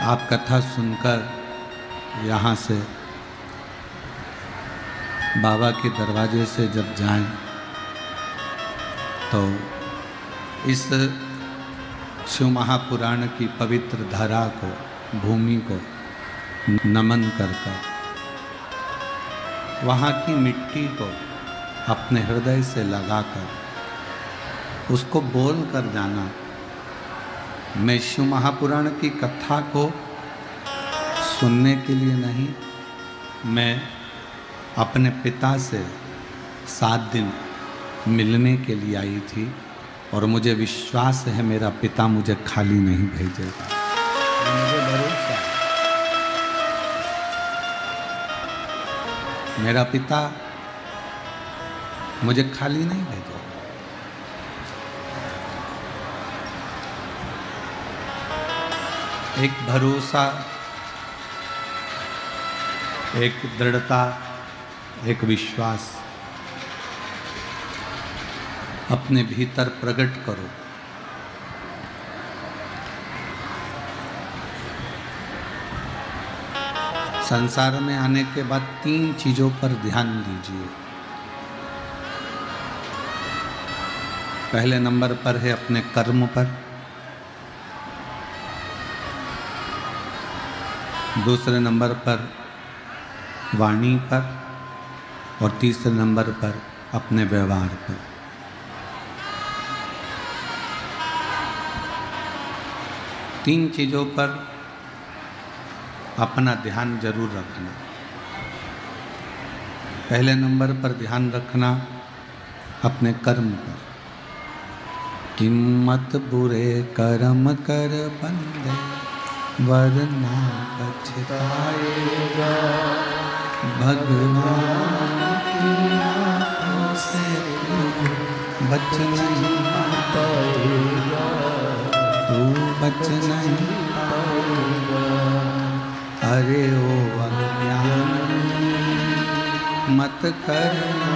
आप कथा सुनकर यहाँ से बाबा के दरवाजे से जब जाएं तो इस शिव महापुराण की पवित्र धारा को, भूमि को नमन कर वहाँ की मिट्टी को अपने हृदय से लगाकर उसको बोल कर जाना, मैं शिव महापुराण की कथा को सुनने के लिए नहीं, मैं अपने पिता से 7 दिन मिलने के लिए आई थी और मुझे विश्वास है मेरा पिता मुझे खाली नहीं भेजेगा। मुझे भरोसा है मेरा पिता मुझे खाली नहीं भेजेगा। एक भरोसा, एक दृढ़ता, एक विश्वास अपने भीतर प्रकट करो। संसार में आने के बाद 3 चीजों पर ध्यान दीजिए। पहले नंबर पर है अपने कर्म पर, दूसरे नंबर पर वाणी पर और तीसरे नंबर पर अपने व्यवहार पर। तीन चीजों पर अपना ध्यान जरूर रखना। पहले नंबर पर ध्यान रखना अपने कर्म पर। किम्मत बुरे कर्म कर बंदे वरना पछताएगा, भगवान की आँखों से बच नहीं पाएगा, तू बच नहीं पाएगा। अरे ओ अज्ञानी मत करना,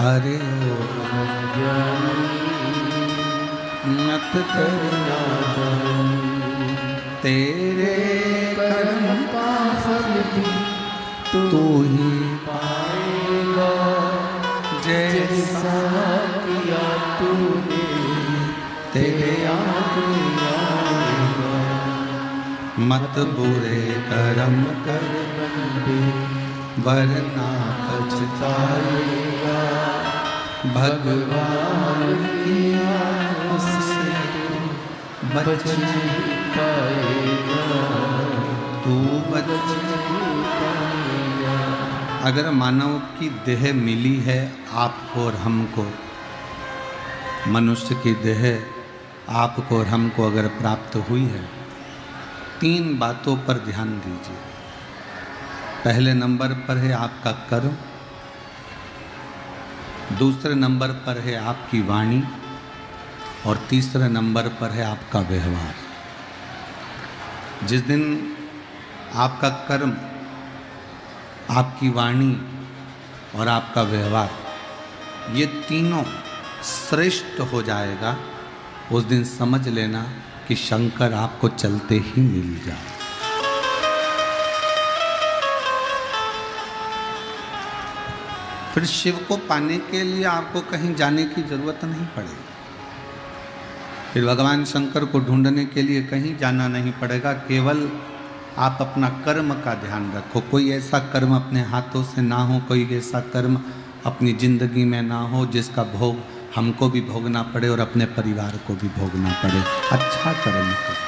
अरे ओ अज्ञानी मत करना, तेरे कर्म का फल भी तू ही पाएगा, जैसा किया तूने तेरे आगे आएगा। मत बुरे कर्म कर बंदे वरना पछताएगा, भगवान की आँखों से बच नहीं पाएगा, तू बच नहीं पाएगा। अगर मानव की देह मिली है आपको और हमको, मनुष्य की देह आपको और हमको अगर प्राप्त हुई है, 3 बातों पर ध्यान दीजिए। पहले नंबर पर है आपका कर्म, दूसरे नंबर पर है आपकी वाणी और तीसरे नंबर पर है आपका व्यवहार। जिस दिन आपका कर्म, आपकी वाणी और आपका व्यवहार ये तीनों श्रेष्ठ हो जाएगा, उस दिन समझ लेना कि शंकर आपको चलते ही मिल जाए। फिर शिव को पाने के लिए आपको कहीं जाने की जरूरत नहीं पड़ेगी, फिर भगवान शंकर को ढूंढने के लिए कहीं जाना नहीं पड़ेगा। केवल आप अपना कर्म का ध्यान रखो। कोई ऐसा कर्म अपने हाथों से ना हो, कोई ऐसा कर्म अपनी जिंदगी में ना हो जिसका भोग हमको भी भोगना पड़े और अपने परिवार को भी भोगना पड़े। अच्छा कर्म करो।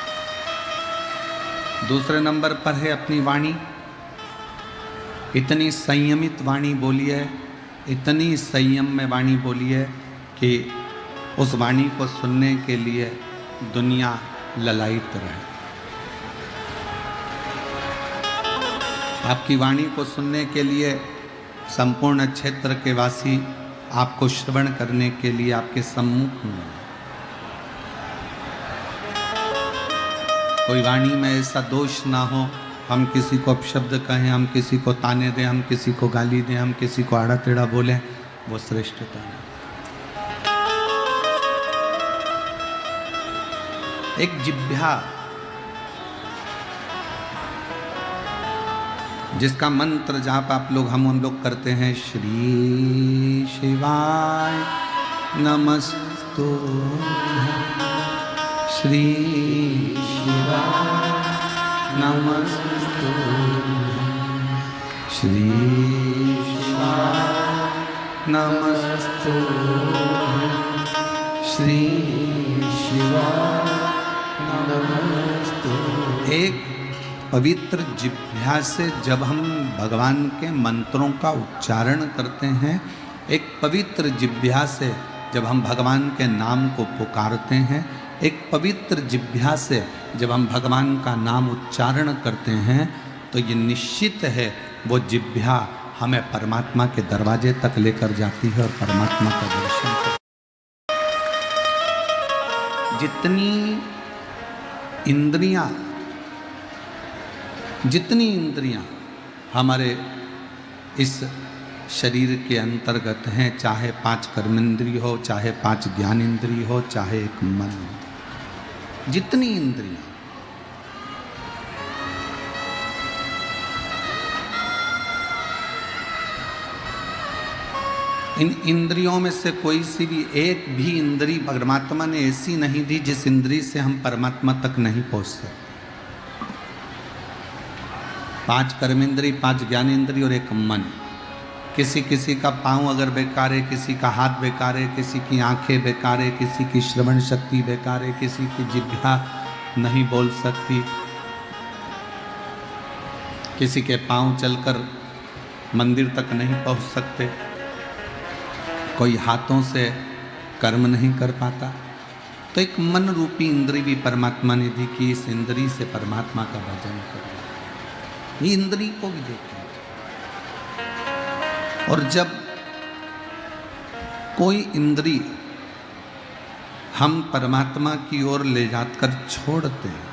दूसरे नंबर पर है अपनी वाणी। इतनी संयमित वाणी बोलिए, इतनी संयम में वाणी बोलिए कि उस वाणी को सुनने के लिए दुनिया ललायित रहे। आपकी वाणी को सुनने के लिए संपूर्ण क्षेत्र के वासी आपको श्रवण करने के लिए आपके सम्मुख में। कोई वाणी में ऐसा दोष ना हो, हम किसी को अपशब्द कहें, हम किसी को ताने दें, हम किसी को गाली दें, हम किसी को आड़ा टेढ़ा बोलें, वो श्रेष्ठता है। एक जिह्वा जिसका मंत्र जाप आप लोग हम उन लोग करते हैं, श्री शिवाय नमस्तु, श्री शिवाय नमस्तु, श्री शिवाय नमस्तु, श्री शिवाय नमस्तु। एक पवित्र जिह्वा से जब हम भगवान के मंत्रों का उच्चारण करते हैं, एक पवित्र जिह्वा से जब हम भगवान के नाम को पुकारते हैं, एक पवित्र जिह्वा से जब हम भगवान का नाम उच्चारण करते हैं, तो ये निश्चित है वो जिह्वा हमें परमात्मा के दरवाजे तक लेकर जाती है और परमात्मा का दर्शन करती है। जितनी इंद्रियां हमारे इस शरीर के अंतर्गत हैं, चाहे 5 कर्मेंद्रिय हो, चाहे 5 ज्ञानेंद्रिय हो, चाहे एक मन हो, जितनी इंद्रियां, इन इंद्रियों में से कोई सी भी एक भी इंद्री परमात्मा ने ऐसी नहीं दी जिस इंद्री से हम परमात्मा तक नहीं पहुंच सकते। 5 कर्मेंद्री, 5 ज्ञानेंद्री और एक मन। किसी का पाँव अगर बेकार है, किसी का हाथ बेकार है, किसी की आंखें बेकार है, किसी की श्रवण शक्ति बेकार है, किसी की जिह्वा नहीं बोल सकती, किसी के पाँव चलकर मंदिर तक नहीं पहुंच सकते, कोई हाथों से कर्म नहीं कर पाता। तो एक मन रूपी इंद्री भी परमात्मा ने दी कि इस इंद्री से परमात्मा का भजन करो। ये इंद्री को भी देखना। और जब कोई इंद्री हम परमात्मा की ओर ले जाकर छोड़ते हैं,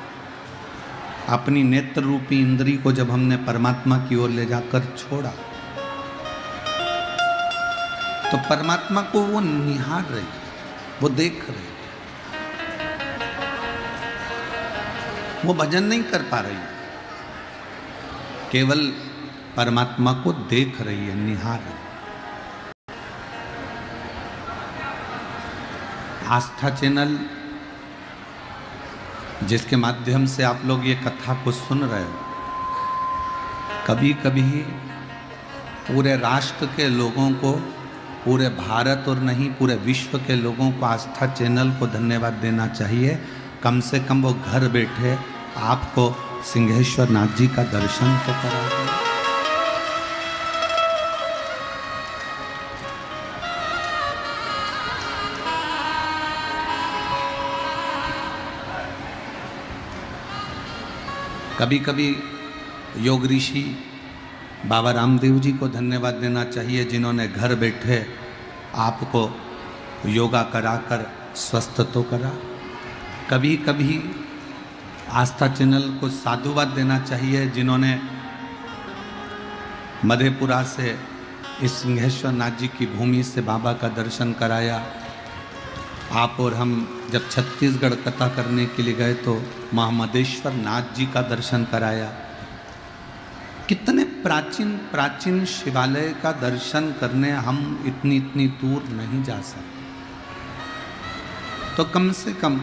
अपनी नेत्र रूपी इंद्री को जब हमने परमात्मा की ओर ले जाकर छोड़ा, तो परमात्मा को वो निहार रही है, वो देख रही है, वो भजन नहीं कर पा रही है, केवल परमात्मा को देख रही है, निहार रही है। आस्था चैनल जिसके माध्यम से आप लोग ये कथा को सुन रहे हो, कभी कभी पूरे राष्ट्र के लोगों को, पूरे भारत और नहीं पूरे विश्व के लोगों को आस्था चैनल को धन्यवाद देना चाहिए। कम से कम वो घर बैठे आपको सिंहेश्वर नाथ जी का दर्शन तो करा दे। कभी कभी योग ऋषि बाबा रामदेव जी को धन्यवाद देना चाहिए, जिन्होंने घर बैठे आपको योगा कराकर स्वस्थ तो करा। कभी कभी आस्था चैनल को साधुवाद देना चाहिए, जिन्होंने मधेपुरा से इस सिंहेश्वर नाथ जी की भूमि से बाबा का दर्शन कराया। आप और हम जब छत्तीसगढ़ कथा करने के लिए गए तो महामदेश्वर नाथ जी का दर्शन कराया। कितने प्राचीन प्राचीन शिवालय का दर्शन करने हम इतनी दूर नहीं जा सकते। तो कम से कम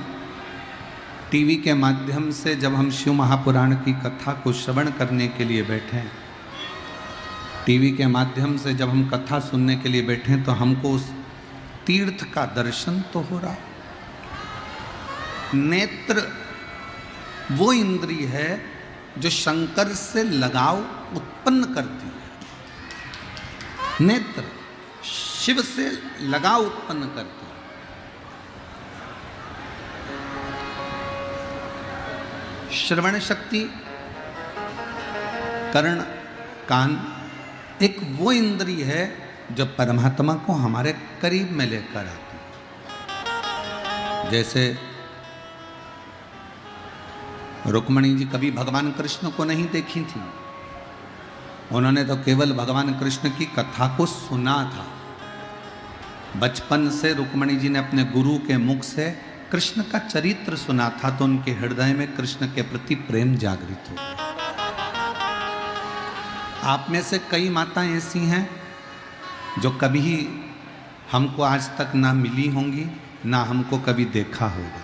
टीवी के माध्यम से जब हम शिव महापुराण की कथा को श्रवण करने के लिए बैठे, टीवी के माध्यम से जब हम कथा सुनने के लिए बैठे, तो हमको उस तीर्थ का दर्शन तो हो रहा। नेत्र वो इंद्रिय है जो शंकर से लगाव उत्पन्न करती है। नेत्र शिव से लगाव उत्पन्न करती है। श्रवण शक्ति, कर्ण, कान एक वो इंद्रिय है जो परमात्मा को हमारे करीब में लेकर आती है। जैसे रुक्मणी जी कभी भगवान कृष्ण को नहीं देखी थी, उन्होंने तो केवल भगवान कृष्ण की कथा को सुना था। बचपन से रुक्मणी जी ने अपने गुरु के मुख से कृष्ण का चरित्र सुना था तो उनके हृदय में कृष्ण के प्रति प्रेम जागृत हो। आप में से कई माताएं ऐसी हैं जो कभी हमको आज तक ना मिली होंगी, ना हमको कभी देखा होगा,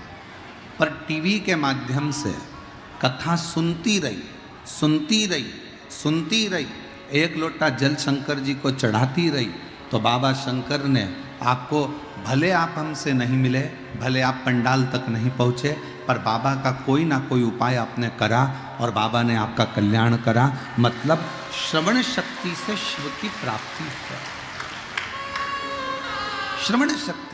पर टीवी के माध्यम से कथा सुनती रही, एक लोटा जल शंकर जी को चढ़ाती रही, तो बाबा शंकर ने आपको, भले आप हमसे नहीं मिले, भले आप पंडाल तक नहीं पहुँचे, पर बाबा का कोई ना कोई उपाय आपने करा और बाबा ने आपका कल्याण करा। मतलब श्रवण शक्ति से शिव की प्राप्ति है। श्रवण शक्ति।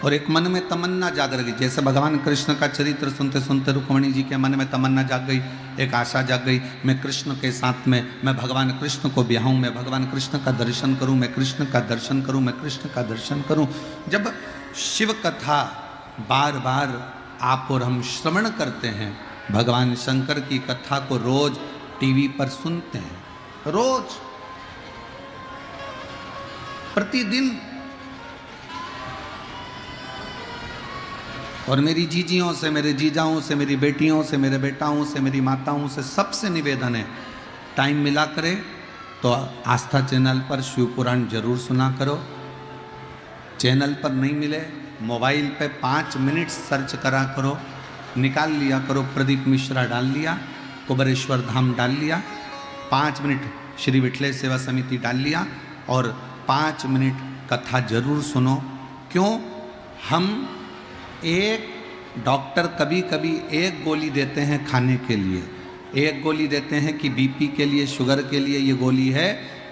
और एक मन में तमन्ना जाग गई, जैसे भगवान कृष्ण का चरित्र सुनते सुनते रुक्मिणी जी के मन में तमन्ना जाग गई, एक आशा जाग गई, मैं कृष्ण के साथ में, मैं भगवान कृष्ण को ब्याहूं, मैं भगवान कृष्ण का दर्शन करूं, मैं कृष्ण का दर्शन करूं, मैं कृष्ण का दर्शन करूं। जब शिव कथा बार बार आप और हम श्रवण करते हैं, भगवान शंकर की कथा को रोज टीवी पर सुनते हैं, रोज प्रतिदिन, और मेरी जीजियों से, मेरे जीजाओं से, मेरी बेटियों से, मेरे बेटाओं से, मेरी माताओं से सबसे निवेदन है, टाइम मिला करे तो आस्था चैनल पर शिव पुराण जरूर सुना करो। चैनल पर नहीं मिले, मोबाइल पे 5 मिनट सर्च करा करो, निकाल लिया करो, प्रदीप मिश्रा डाल लिया, कुबेरेश्वर धाम डाल लिया, 5 मिनट श्री विठलेश सेवा समिति डाल लिया और 5 मिनट कथा जरूर सुनो। क्यों? हम एक डॉक्टर कभी कभी एक गोली देते हैं खाने के लिए, एक गोली देते हैं कि बीपी के लिए, शुगर के लिए ये गोली है,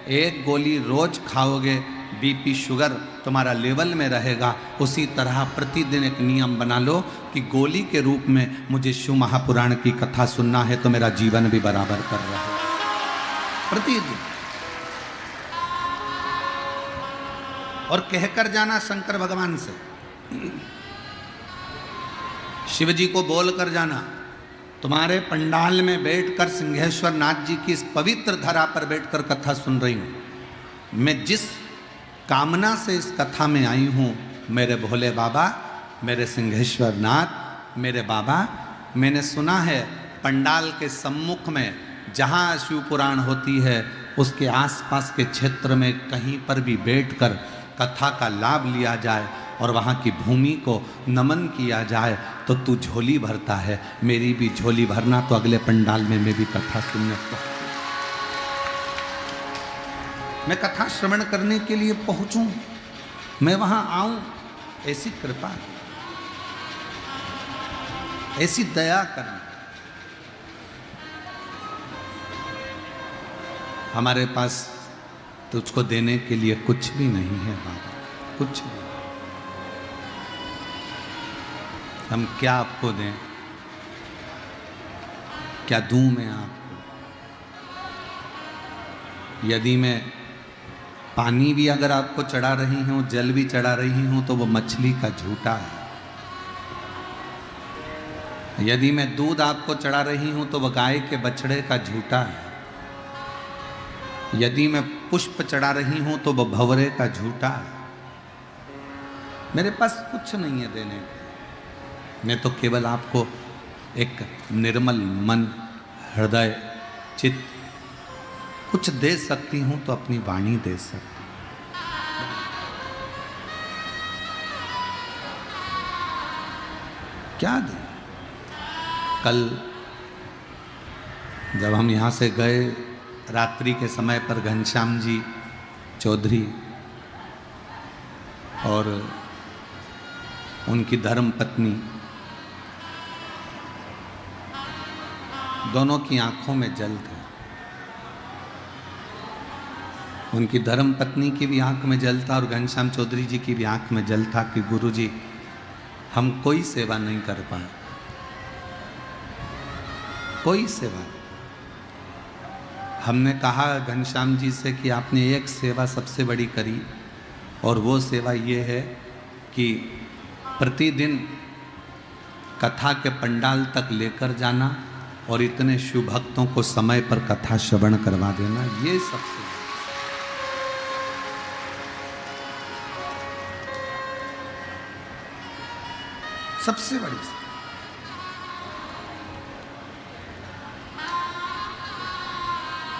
एक गोली रोज खाओगे बीपी शुगर तुम्हारा लेवल में रहेगा। उसी तरह प्रतिदिन एक नियम बना लो कि गोली के रूप में मुझे शिव महापुराण की कथा सुनना है, तो मेरा जीवन भी बराबर कर रहा है प्रतिदिन। और कहकर जाना शंकर भगवान से, शिव जी को बोल कर जाना, तुम्हारे पंडाल में बैठकर सिंहेश्वर नाथ जी की इस पवित्र धरा पर बैठकर कथा सुन रही हूँ, मैं जिस कामना से इस कथा में आई हूँ, मेरे भोले बाबा, मेरे सिंहेश्वर नाथ, मेरे बाबा, मैंने सुना है पंडाल के सम्मुख में जहाँ शिव पुराण होती है उसके आसपास के क्षेत्र में कहीं पर भी बैठकर कथा का लाभ लिया जाए और वहाँ की भूमि को नमन किया जाए तो तू झोली भरता है, मेरी भी झोली भरना, तो अगले पंडाल में मैं भी कथा सुनने पहुँचूं, मैं कथा श्रवण करने के लिए पहुँचूं, मैं वहाँ आऊँ। ऐसी कृपा, ऐसी दया करना। हमारे पास तुझको देने के लिए कुछ भी नहीं है बाबा, कुछ भी। हम क्या आपको दें, क्या दूं मैं आपको? यदि मैं पानी भी अगर आपको चढ़ा रही हूं, जल भी चढ़ा रही हूं, तो वो मछली का झूठा है। यदि मैं दूध आपको चढ़ा रही हूं तो वह गाय के बछड़े का झूठा है। यदि मैं पुष्प चढ़ा रही हूं तो वह भंवरे का झूठा है। मेरे पास कुछ नहीं है देने को, मैं तो केवल आपको एक निर्मल मन, हृदय, चित्त कुछ दे सकती हूं, तो अपनी वाणी दे सकती हूं। क्या दे? कल जब हम यहाँ से गए रात्रि के समय पर, घनश्याम जी चौधरी और उनकी धर्म पत्नी, दोनों की आंखों में जल थे। उनकी धर्म पत्नी की भी आंख में जल था और घनश्याम चौधरी जी की भी आंख में जल था कि गुरुजी हम कोई सेवा नहीं कर पाए, कोई सेवा नहीं। हमने कहा घनश्याम जी से कि आपने एक सेवा सबसे बड़ी करी, और वो सेवा ये है कि प्रतिदिन कथा के पंडाल तक लेकर जाना और इतने शिव भक्तों को समय पर कथा श्रवण करवा देना। ये सबसे सबसे बड़ी सेवा।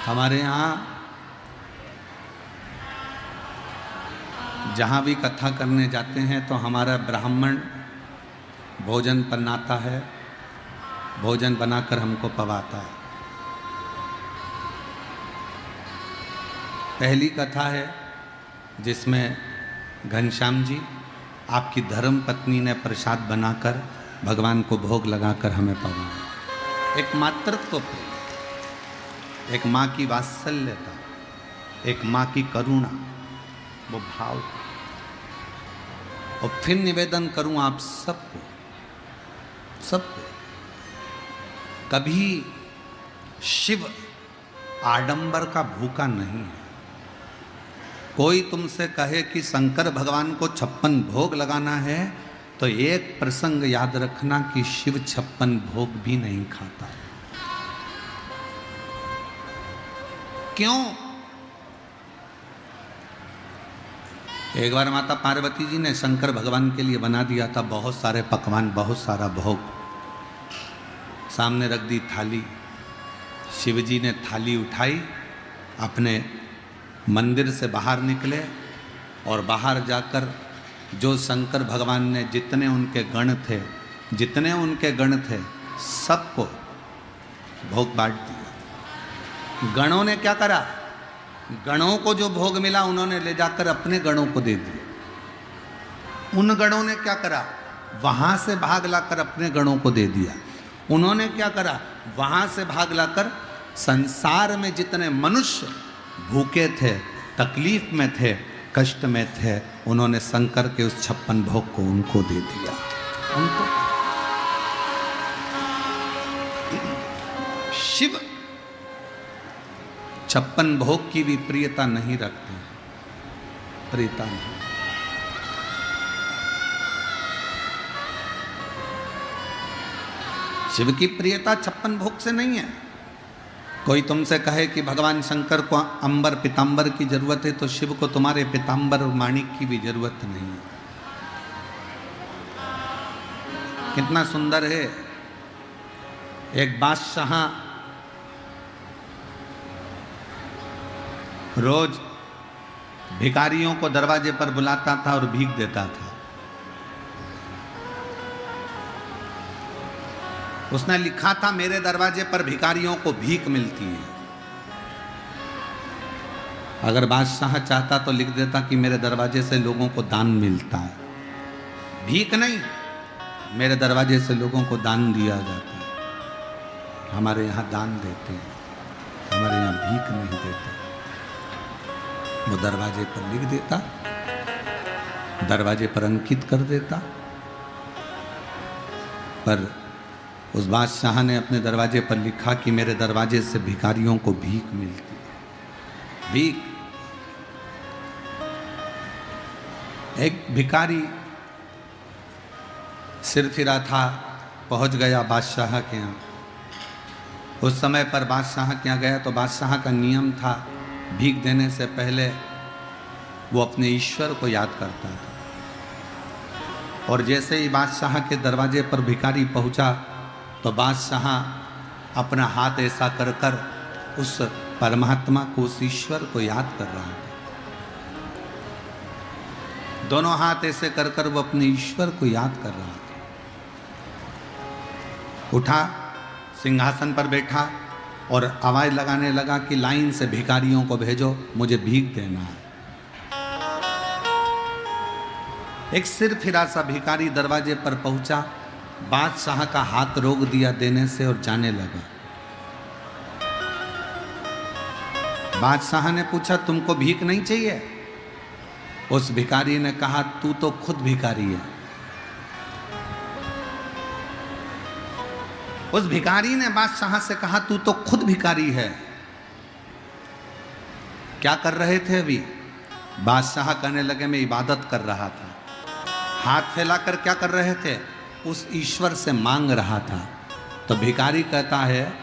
हमारे यहाँ जहाँ भी कथा करने जाते हैं तो हमारा ब्राह्मण भोजन बनाता है, भोजन बनाकर हमको पवाता है। पहली कथा है जिसमें घनश्याम जी आपकी धर्म पत्नी ने प्रसाद बनाकर भगवान को भोग लगाकर हमें पवाया। एक मातृत्व प्रेम, एक माँ की वात्सल्यता, एक माँ की करुणा, वो भाव। और फिर निवेदन करूं आप सबको, कभी शिव आडंबर का भूखा नहीं है। कोई तुमसे कहे कि शंकर भगवान को 56 भोग लगाना है तो एक प्रसंग याद रखना कि शिव 56 भोग भी नहीं खाता। क्यों? एक बार माता पार्वती जी ने शंकर भगवान के लिए बना दिया था बहुत सारे पकवान, बहुत सारा भोग, सामने रख दी थाली। शिवजी ने थाली उठाई, अपने मंदिर से बाहर निकले और बाहर जाकर जो शंकर भगवान ने जितने उनके गण थे सबको भोग बांट दिया। गणों ने क्या करा? गणों को जो भोग मिला उन्होंने ले जाकर अपने गणों को दे दिया। उन गणों ने क्या करा? वहां से भाग लाकर अपने गणों को दे दिया। उन्होंने क्या करा? वहां से भाग लाकर संसार में जितने मनुष्य भूखे थे, तकलीफ में थे, कष्ट में थे, उन्होंने शंकर के उस 56 भोग को उनको दे दिया। उनको शिव 56 भोग की भी प्रियता नहीं रखते, प्रियता नहीं। शिव की प्रियता 56 भोग से नहीं है। कोई तुमसे कहे कि भगवान शंकर को अंबर पीतांबर की जरूरत है तो शिव को तुम्हारे पीतांबर और माणिक की भी जरूरत नहीं है। कितना सुंदर है। एक बादशाह रोज भिखारियों को दरवाजे पर बुलाता था और भीख देता था। उसने लिखा था मेरे दरवाजे पर भिखारियों को भीख मिलती है। अगर बादशाह चाहता तो लिख देता कि मेरे दरवाजे से लोगों को दान मिलता है। भीख नहीं, मेरे दरवाजे से लोगों को दान दिया जाता है। हमारे यहाँ दान देते हैं, हमारे यहाँ भीख नहीं देते। वो दरवाजे पर लिख देता, दरवाजे पर अंकित कर देता। पर उस बादशाह ने अपने दरवाजे पर लिखा कि मेरे दरवाजे से भिखारियों को भीख मिलती है। भीख। एक भिखारी सिर फिरा था, पहुंच गया बादशाह के यहाँ। उस समय पर बादशाह के यहाँ गया तो बादशाह का नियम था भीख देने से पहले वो अपने ईश्वर को याद करता था। और जैसे ही बादशाह के दरवाजे पर भिखारी पहुंचा तो बादशाह अपना हाथ ऐसा कर कर उस परमात्मा को, उस ईश्वर को याद कर रहा था। दोनों हाथ ऐसे कर कर वो अपने ईश्वर को याद कर रहा था। उठा, सिंहासन पर बैठा और आवाज लगाने लगा कि लाइन से भिखारियों को भेजो, मुझे भीख देना है। एक सिर फिरा सा भिखारी दरवाजे पर पहुंचा, बादशाह का हाथ रोक दिया देने से और जाने लगा। बादशाह ने पूछा तुमको भीख नहीं चाहिए? उस भिखारी ने कहा तू तो खुद भिखारी है। उस भिखारी ने बादशाह से कहा तू तो खुद भिखारी है। क्या कर रहे थे अभी? बादशाह कहने लगे मैं इबादत कर रहा था। हाथ फैलाकर क्या कर रहे थे? उस ईश्वर से मांग रहा था। तो भिखारी कहता है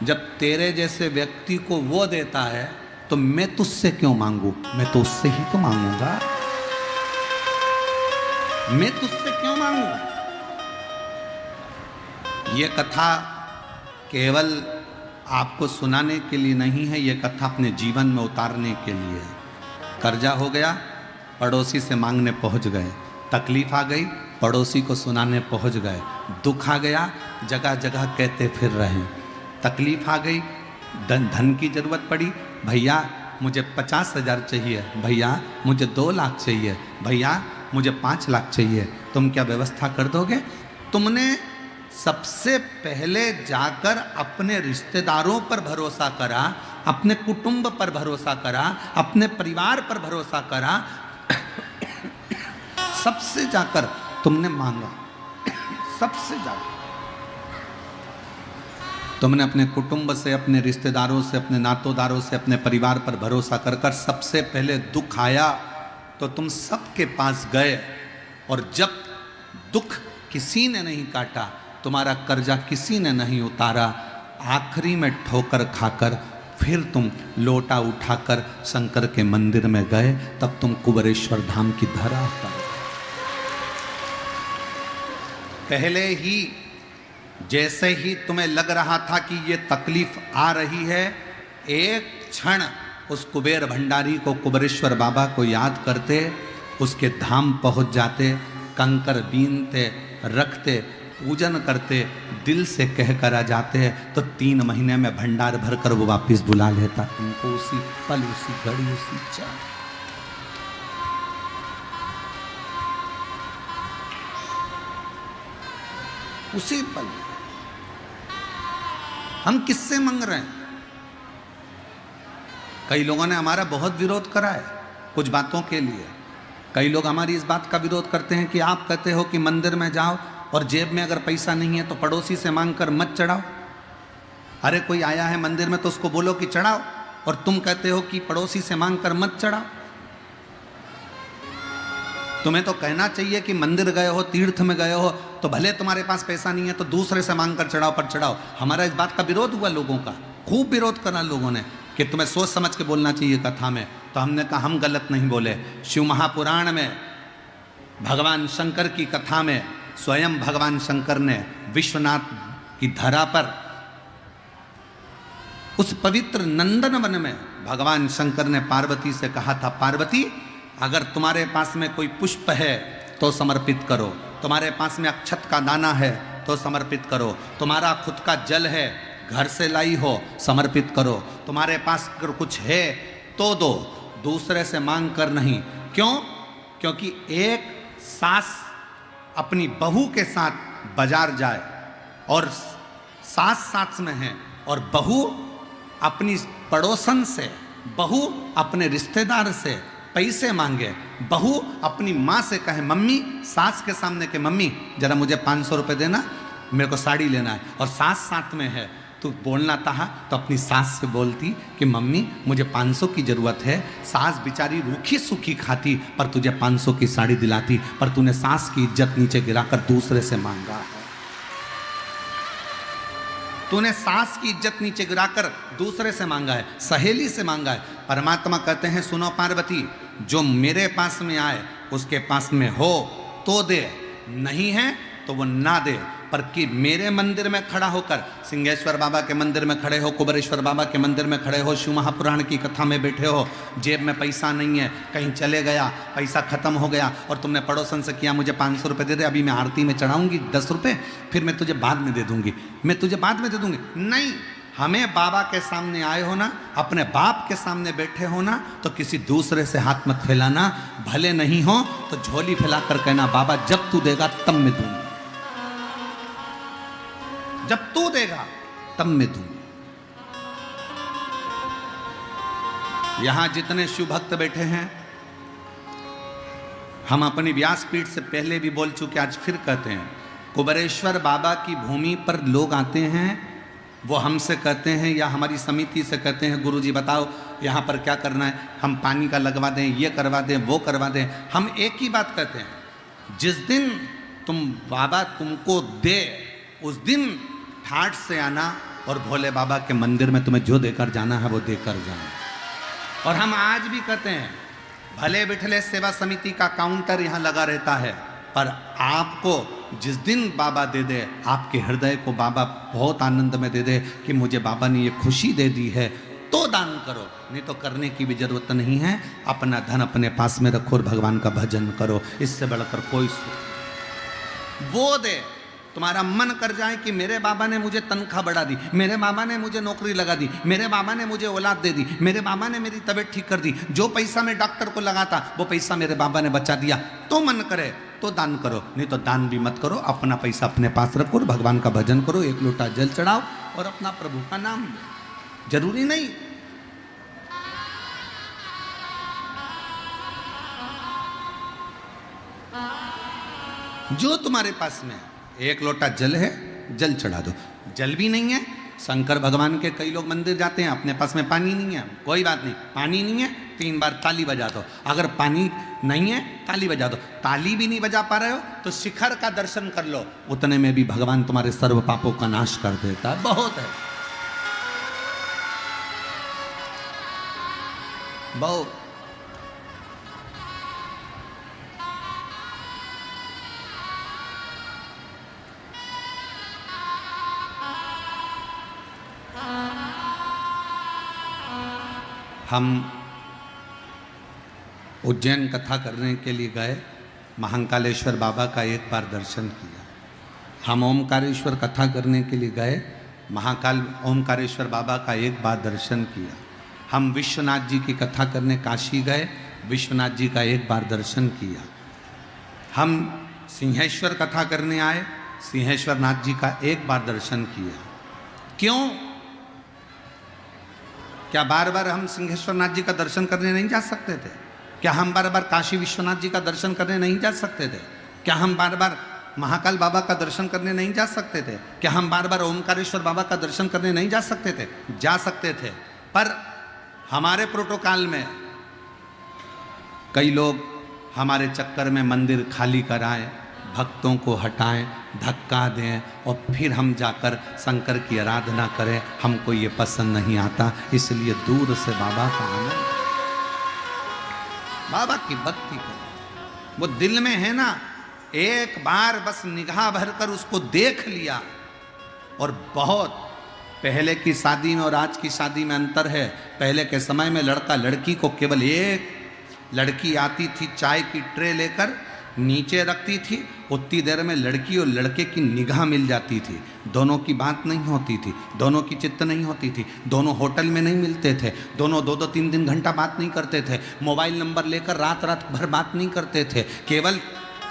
जब तेरे जैसे व्यक्ति को वो देता है तो मैं तुझसे क्यों मांगू? मैं तो उससे ही तो मांगूंगा, मैं तुझसे क्यों मांगू? ये कथा केवल आपको सुनाने के लिए नहीं है, ये कथा अपने जीवन में उतारने के लिए है। कर्जा हो गया, पड़ोसी से मांगने पहुंच गए, तकलीफ आ गई, पड़ोसी को सुनाने पहुंच गए, दुख आ गया, जगह जगह कहते फिर रहे, तकलीफ आ गई, धन की जरूरत पड़ी, भैया मुझे 50,000 चाहिए, भैया मुझे 2 लाख चाहिए, भैया मुझे 5 लाख चाहिए, तुम क्या व्यवस्था कर दोगे? तुमने सबसे पहले जाकर अपने रिश्तेदारों पर भरोसा करा, अपने कुटुंब पर भरोसा करा, अपने परिवार पर भरोसा करा, सबसे जाकर तुमने मांगा, सबसे जाकर तुमने अपने कुटुंब से, अपने रिश्तेदारों से, अपने नातोदारों से, अपने परिवार पर भरोसा कर कर सबसे पहले दुख आया तो तुम सबके पास गए, और जब दुख किसी ने नहीं काटा, तुम्हारा कर्जा किसी ने नहीं उतारा, आखिरी में ठोकर खाकर फिर तुम लोटा उठाकर शंकर के मंदिर में गए, तब तुम कुबेरेश्वर धाम की धरा पर। पहले ही जैसे ही तुम्हें लग रहा था कि ये तकलीफ आ रही है, एक क्षण उस कुबेर भंडारी को, कुबेरेश्वर बाबा को याद करते, उसके धाम पहुंच जाते, कंकर बीनते, रखते, पूजन करते, दिल से कह कर आ जाते, तो 3 महीने में भंडार भरकर वो वापिस बुला लेता तुमको, उसी पल, उसी घड़ी, उसी क्षण। उसी पल। हम किससे मांग रहे हैं? कई लोगों ने हमारा बहुत विरोध करा है कुछ बातों के लिए। कई लोग हमारी इस बात का विरोध करते हैं कि आप कहते हो कि मंदिर में जाओ और जेब में अगर पैसा नहीं है तो पड़ोसी से मांग कर मत चढ़ाओ। अरे कोई आया है मंदिर में तो उसको बोलो कि चढ़ाओ, और तुम कहते हो कि पड़ोसी से मांग कर मत चढ़ाओ। तुम्हें तो कहना चाहिए कि मंदिर गए हो, तीर्थ में गए हो, तो भले तुम्हारे पास पैसा नहीं है तो दूसरे से मांग कर चढ़ाओ, पर चढ़ाओ। हमारा इस बात का विरोध हुआ लोगों का, खूब विरोध करा लोगों ने कि तुम्हें सोच समझ के बोलना चाहिए कथा में। तो हमने कहा हम गलत नहीं बोले। शिव महापुराण में भगवान शंकर की कथा में स्वयं भगवान शंकर ने विश्वनाथ की धरा पर, उस पवित्र नंदन वन में भगवान शंकर ने पार्वती से कहा था, पार्वती अगर तुम्हारे पास में कोई पुष्प है तो समर्पित करो, तुम्हारे पास में अक्षत का दाना है तो समर्पित करो, तुम्हारा खुद का जल है घर से लाई हो समर्पित करो, तुम्हारे पास अगर कुछ है तो दो, दूसरे से मांग कर नहीं। क्यों? क्योंकि एक सास अपनी बहू के साथ बाजार जाए और सास साथ में है, और बहू अपनी पड़ोसन से, बहू अपने रिश्तेदार से पैसे मांगे, बहू अपनी माँ से कहे मम्मी, सास के सामने के मम्मी जरा मुझे 500 रुपये देना, मेरे को साड़ी लेना है, और सास साथ में है, तो बोलना था तो अपनी सास से बोलती कि मम्मी मुझे 500 की ज़रूरत है। सास बेचारी रूखी सूखी खाती पर तुझे 500 की साड़ी दिलाती, पर तूने सास की इज्जत नीचे गिराकर दूसरे से मांगा है। तूने सास की इज्जत नीचे गिराकर दूसरे से मांगा है, सहेली से मांगा है। परमात्मा कहते हैं सुनो पार्वती, जो मेरे पास में आए उसके पास में हो तो दे, नहीं है तो वो ना दे, पर कि मेरे मंदिर में खड़ा होकर, सिंहेश्वर बाबा के मंदिर में खड़े हो, कुबेरेश्वर बाबा के मंदिर में खड़े हो, शिव महापुराण की कथा में बैठे हो, जेब में पैसा नहीं है, कहीं चले गया, पैसा खत्म हो गया, और तुमने पड़ोसन से किया मुझे 500 रुपये दे दे, अभी मैं आरती में चढ़ाऊंगी 10 रुपये, फिर मैं तुझे बाद में दे दूंगी, मैं तुझे बाद में दे दूंगी। नहीं, हमें बाबा के सामने आए हो ना, अपने बाप के सामने बैठे हो ना, तो किसी दूसरे से हाथ मत फैलाना, भले नहीं हो तो झोली फैलाकर कहना बाबा जब तू देगा तब मैं दूंगा, जब तू देगा तब मैं दूंगा। यहां जितने शिव भक्त बैठे हैं, हम अपनी व्यासपीठ से पहले भी बोल चुके, आज फिर कहते हैं, कुबेरेश्वर बाबा की भूमि पर लोग आते हैं, वो हमसे कहते हैं या हमारी समिति से कहते हैं गुरुजी बताओ यहाँ पर क्या करना है, हम पानी का लगवा दें, ये करवा दें, वो करवा दें। हम एक ही बात कहते हैं, जिस दिन तुम बाबा तुमको दे उस दिन ठाठ से आना और भोले बाबा के मंदिर में तुम्हें जो देकर जाना है वो देकर जाना। और हम आज भी कहते हैं, भले बिठले सेवा समिति का काउंटर यहाँ लगा रहता है, पर आपको जिस दिन बाबा दे दे, आपके हृदय को बाबा बहुत आनंद में दे दे कि मुझे बाबा ने ये खुशी दे दी है, तो दान करो, नहीं तो करने की भी जरूरत नहीं है। अपना धन अपने पास में रखो और भगवान का भजन करो, इससे बढ़कर कोई वो दे। तुम्हारा मन कर जाए कि मेरे बाबा ने मुझे तनख्वाह बढ़ा दी, मेरे बाबा ने मुझे नौकरी लगा दी, मेरे बाबा ने मुझे औलाद दे दी, मेरे बाबा ने मेरी तबीयत ठीक कर दी, जो पैसा मैं डॉक्टर को लगाता वो पैसा मेरे बाबा ने बचा दिया, तो मन करे तो दान करो, नहीं तो दान भी मत करो। अपना पैसा अपने पास रखो और भगवान का भजन करो, एक लोटा जल चढ़ाओ और अपना प्रभु का नाम लो। जरूरी नहीं जो तुम्हारे पास में एक लोटा जल है, जल चढ़ा दो। जल भी नहीं है, शंकर भगवान के कई लोग मंदिर जाते हैं, अपने पास में पानी नहीं है, कोई बात नहीं, पानी नहीं है 3 बार ताली बजा दो। अगर पानी नहीं है ताली बजा दो, ताली भी नहीं बजा पा रहे हो तो शिखर का दर्शन कर लो, उतने में भी भगवान तुम्हारे सर्व पापों का नाश कर देता है। बहुत है, बहुत। हम उज्जैन कथा करने के लिए गए, महाकालेश्वर बाबा का एक बार दर्शन किया। हम ओमकारेश्वर कथा करने के लिए गए, महाकाल ओमकारेश्वर बाबा का एक बार दर्शन किया। हम विश्वनाथ जी की कथा करने काशी गए, विश्वनाथ जी का एक बार दर्शन किया। हम सिंहेश्वर कथा करने आए, सिंहेश्वर नाथ जी का एक बार दर्शन किया। क्यों? क्या बार बार हम सिंहेश्वर नाथ जी का दर्शन करने नहीं जा सकते थे? क्या हम बार बार काशी विश्वनाथ जी का दर्शन करने नहीं जा सकते थे? क्या हम बार बार महाकाल बाबा का दर्शन करने नहीं जा सकते थे? क्या हम बार बार ओमकारेश्वर बाबा का दर्शन करने नहीं जा सकते थे? जा सकते थे, पर हमारे प्रोटोकॉल में कई लोग हमारे चक्कर में मंदिर खाली कराएं, भक्तों को हटाएं, धक्का दें और फिर हम जाकर शंकर की आराधना करें। हमको ये पसंद नहीं आता, इसलिए दूर से बाबा का आनंद, बाबा की भक्ति करें। वो दिल में है ना, एक बार बस निगाह भरकर उसको देख लिया। और बहुत पहले की शादी में और आज की शादी में अंतर है। पहले के समय में लड़का लड़की को केवल एक, लड़की आती थी चाय की ट्रे लेकर नीचे रखती थी, उतनी देर में लड़की और लड़के की निगाह मिल जाती थी। दोनों की बात नहीं होती थी, दोनों की चित्त नहीं होती थी, दोनों होटल में नहीं मिलते थे, दोनों 2-2 3 घंटा बात नहीं करते थे, मोबाइल नंबर लेकर रात रात भर बात नहीं करते थे। केवल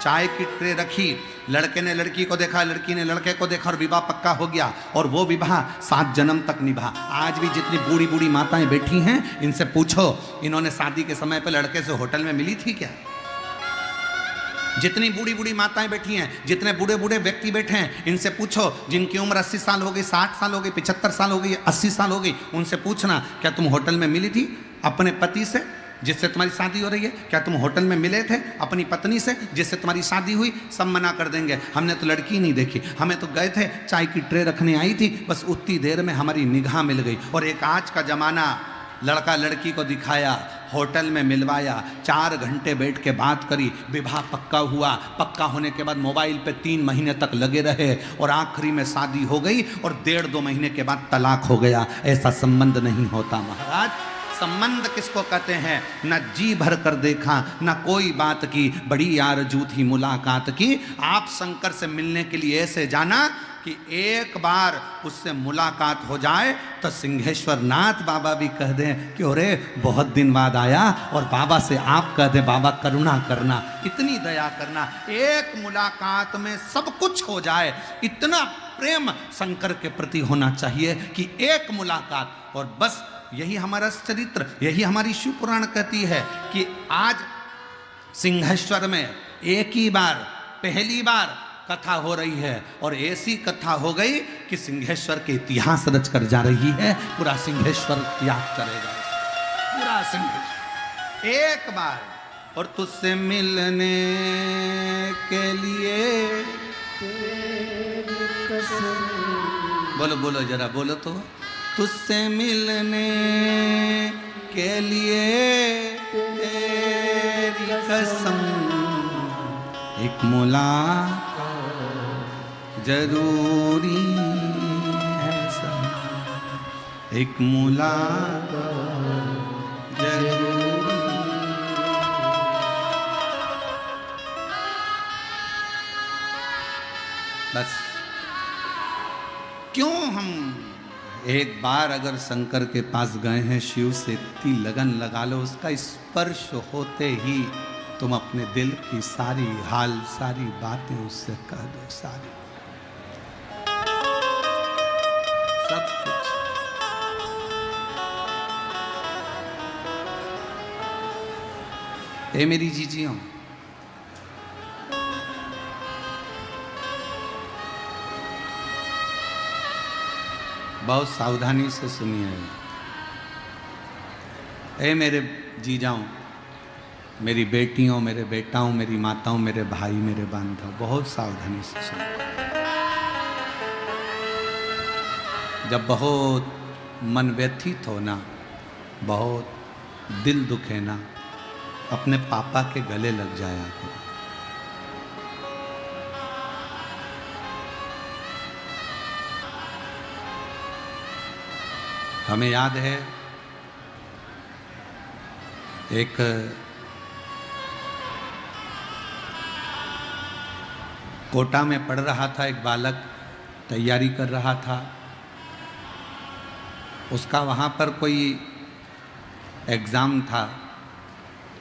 चाय की ट्रे रखी, लड़के ने लड़की को देखा, लड़की ने लड़के को देखा और विवाह पक्का हो गया। और वो विवाह 7 जन्म तक निभा। आज भी जितनी बूढ़ी बूढ़ी माताएं बैठी हैं, इनसे पूछो इन्होंने शादी के समय पे लड़के से होटल में मिली थी क्या? जितनी बूढ़ी बूढ़ी माताएं बैठी हैं, जितने बूढ़े बूढ़े व्यक्ति बैठे हैं, इनसे पूछो जिनकी उम्र 80 साल हो गई, 60 साल हो गई, 75 साल हो गई, 80 साल हो गई, उनसे पूछना क्या तुम होटल में मिली थी अपने पति से जिससे तुम्हारी शादी हो रही है? क्या तुम होटल में मिले थे अपनी पत्नी से जिससे तुम्हारी शादी हुई? सब मना कर देंगे, हमने तो लड़की नहीं देखी, हमें तो गए थे चाय की ट्रे रखने आई थी, बस उतनी देर में हमारी निगाह मिल गई। और एक आज का जमाना, लड़का लड़की को दिखाया, होटल में मिलवाया, 4 घंटे बैठ के बात करी, विवाह पक्का हुआ, पक्का होने के बाद मोबाइल पे 3 महीने तक लगे रहे और आखिरी में शादी हो गई और 1.5-2 महीने के बाद तलाक हो गया। ऐसा संबंध नहीं होता महाराज। संबंध किसको कहते हैं? न जी भर कर देखा, न कोई बात की, बड़ी आरज़ू थी मुलाकात की। आप शंकर से मिलने के लिए ऐसे जाना कि एक बार उससे मुलाकात हो जाए तो सिंहेश्वर नाथ बाबा भी कह दें कि अरे बहुत दिन बाद आया, और बाबा से आप कह दें बाबा करुणा करना, इतनी दया करना। एक मुलाकात में सब कुछ हो जाए, इतना प्रेम शंकर के प्रति होना चाहिए कि एक मुलाकात। और बस यही हमारा चरित्र, यही हमारी शिव पुराण कहती है कि आज सिंहेश्वर में एक ही बार, पहली बार कथा हो रही है, और ऐसी कथा हो गई कि सिंहेश्वर के इतिहास रच कर जा रही है। पूरा सिंहेश्वर याद करेगा, पूरा सिंहेश्वर एक बार। और तुझसे मिलने के लिए बोलो बोलो जरा बोलो तो, तुझसे मिलने के लिए तेरी कसम एक मुलाकात जरूरी है सब, एक मुलाकात जरूरी। बस क्यों हम एक बार अगर शंकर के पास गए हैं, शिव से इतनी लगन लगा लो, उसका स्पर्श होते ही तुम अपने दिल की सारी हाल, सारी बातें उससे कह दो, सारी सब कुछ। ए मेरी जीजियों, बहुत सावधानी से सुनिए। ए मेरे जीजाओं, मेरी बेटियों, मेरे बेटाओं, मेरी माताओं, मेरे भाई, मेरे बांधव, बहुत सावधानी से सुनो। जब बहुत मन व्यथित हो ना, बहुत दिल दुखे ना, अपने पापा के गले लग जाया करो। हमें याद है एक कोटा में पढ़ रहा था एक बालक, तैयारी कर रहा था। उसका वहाँ पर कोई एग्ज़ाम था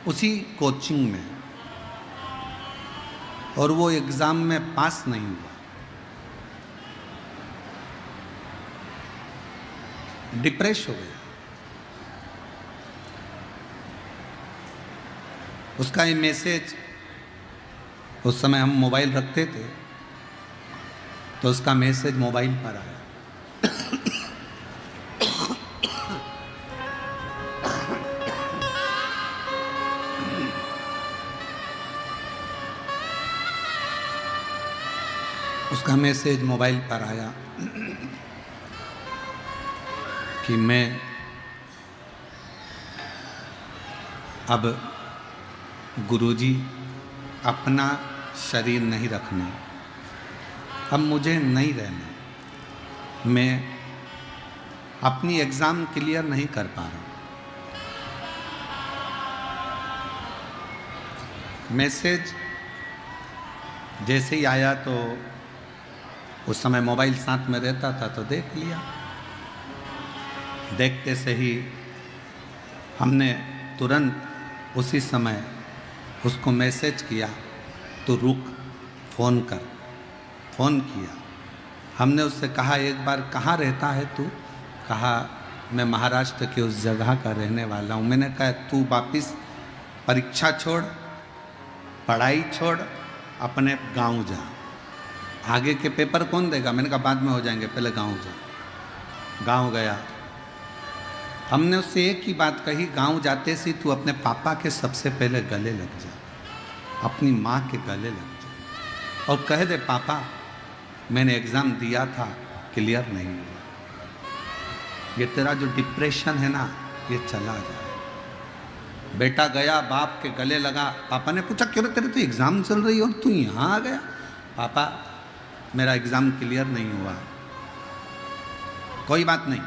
उसी कोचिंग में, और वो एग्ज़ाम में पास नहीं हुआ। डिप्रेस हो गया। उसका ये मैसेज, उस समय हम मोबाइल रखते थे तो उसका मैसेज मोबाइल पर आया। उसका मैसेज मोबाइल पर आया कि मैं अब गुरुजी अपना शरीर नहीं रखना, अब मुझे नहीं रहना, मैं अपनी एग्ज़ाम क्लियर नहीं कर पा रहा। मैसेज जैसे ही आया तो उस समय मोबाइल साथ में रहता था तो देख लिया। देखते से ही हमने तुरंत उसी समय उसको मैसेज किया, तो रुक, फ़ोन कर। फ़ोन किया, हमने उससे कहा एक बार कहाँ रहता है तू? कहा मैं महाराष्ट्र के उस जगह का रहने वाला हूँ। मैंने कहा तू वापिस परीक्षा छोड़, पढ़ाई छोड़, अपने गांव जा, आगे के पेपर कौन देगा? मैंने कहा बाद में हो जाएंगे, पहले गांव जा। गांव गया। हमने उससे एक ही बात कही, गांव जाते से तू अपने पापा के सबसे पहले गले लग जा, अपनी माँ के गले लग जा और कह दे पापा मैंने एग्ज़ाम दिया था, क्लियर नहीं हुआ, ये तेरा जो डिप्रेशन है ना ये चला जाए। बेटा गया, बाप के गले लगा। पापा ने पूछा क्यों तेरे तो एग्ज़ाम चल रही है और तू यहाँ आ गया? पापा मेरा एग्ज़ाम क्लियर नहीं हुआ। कोई बात नहीं,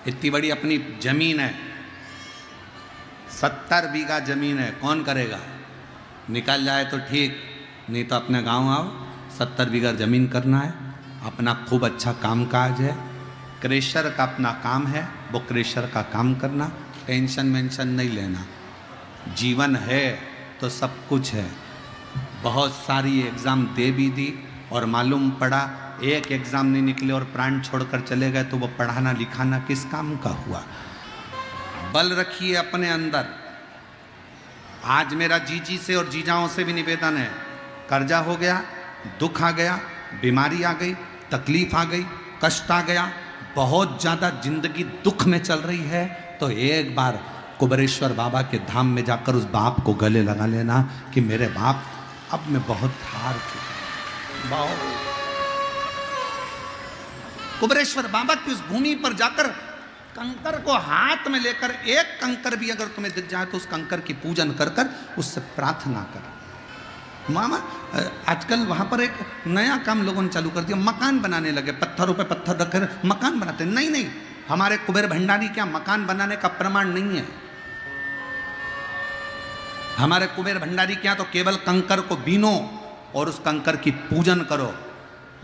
इतनी बड़ी अपनी ज़मीन है, 70 बीघा ज़मीन है, कौन करेगा? निकल जाए तो ठीक, नहीं तो अपने गांव आओ, 70 बीघा ज़मीन करना है, अपना खूब अच्छा काम काज है, क्रेशर का अपना काम है, वो क्रेशर का काम करना, टेंशन वेंशन नहीं लेना। जीवन है तो सब कुछ है। बहुत सारी एग्ज़ाम दे भी दी और मालूम पड़ा एक एग्ज़ाम नहीं निकले और प्राण छोड़कर चले गए, तो वो पढ़ाना लिखाना किस काम का हुआ? बल रखिए अपने अंदर। आज मेरा जीजी से और जीजाओं से भी निवेदन है, कर्जा हो गया, दुख आ गया, बीमारी आ गई, तकलीफ आ गई, कष्ट आ गया, बहुत ज़्यादा जिंदगी दुख में चल रही है, तो एक बार कुबेरेश्वर बाबा के धाम में जाकर उस बाप को गले लगा लेना कि मेरे बाप अब मैं बहुत हार चुका हूं। कुबेरेश्वर बाबा की उस भूमि पर जाकर कंकर को हाथ में लेकर, एक कंकर भी अगर तुम्हें दिख जाए तो उस कंकर की पूजन कर कर उससे प्रार्थना कर। मामा आजकल वहां पर एक नया काम लोगों ने चालू कर दिया, मकान बनाने लगे, पत्थरों पे पत्थर रखे मकान बनाते। नहीं नहीं, हमारे कुबेर भंडारी क्या मकान बनाने का प्रमाण नहीं है। हमारे कुबेर भंडारी क्या तो केवल कंकर को बीनो और उस कंकर की पूजन करो,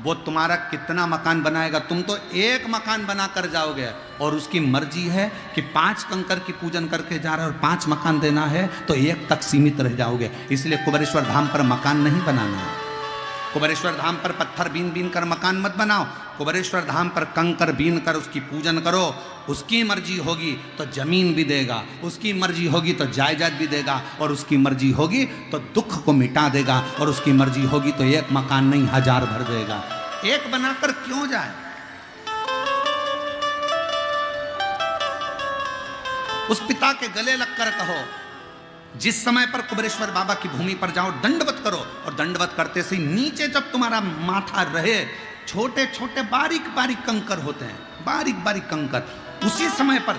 वो तुम्हारा कितना मकान बनाएगा। तुम तो एक मकान बनाकर जाओगे और उसकी मर्जी है कि 5 कंकर की पूजन करके जा रहे हो और 5 मकान देना है तो 1 तक सीमित रह जाओगे। इसलिए कुबेरेश्वर धाम पर मकान नहीं बनाना है। कुबेरेश्वर धाम पर पत्थर बीन बीन कर मकान मत बनाओ, कुबेरेश्वर धाम पर कंकर बीन कर उसकी पूजन करो। उसकी मर्जी होगी तो जमीन भी देगा, उसकी मर्जी होगी तो जायदाद भी देगा, और उसकी मर्जी होगी तो दुख को मिटा देगा, और उसकी मर्जी होगी तो 1 मकान नहीं 1000 भर देगा। एक बनाकर क्यों जाए? उस पिता के गले लगकर कहो, जिस समय पर कुबेरेश्वर बाबा की भूमि पर जाओ दंडवत करो, और दंडवत करते से नीचे जब तुम्हारा माथा रहे छोटे छोटे बारीक बारीक कंकर होते हैं, बारीक बारीक कंकर, उसी समय पर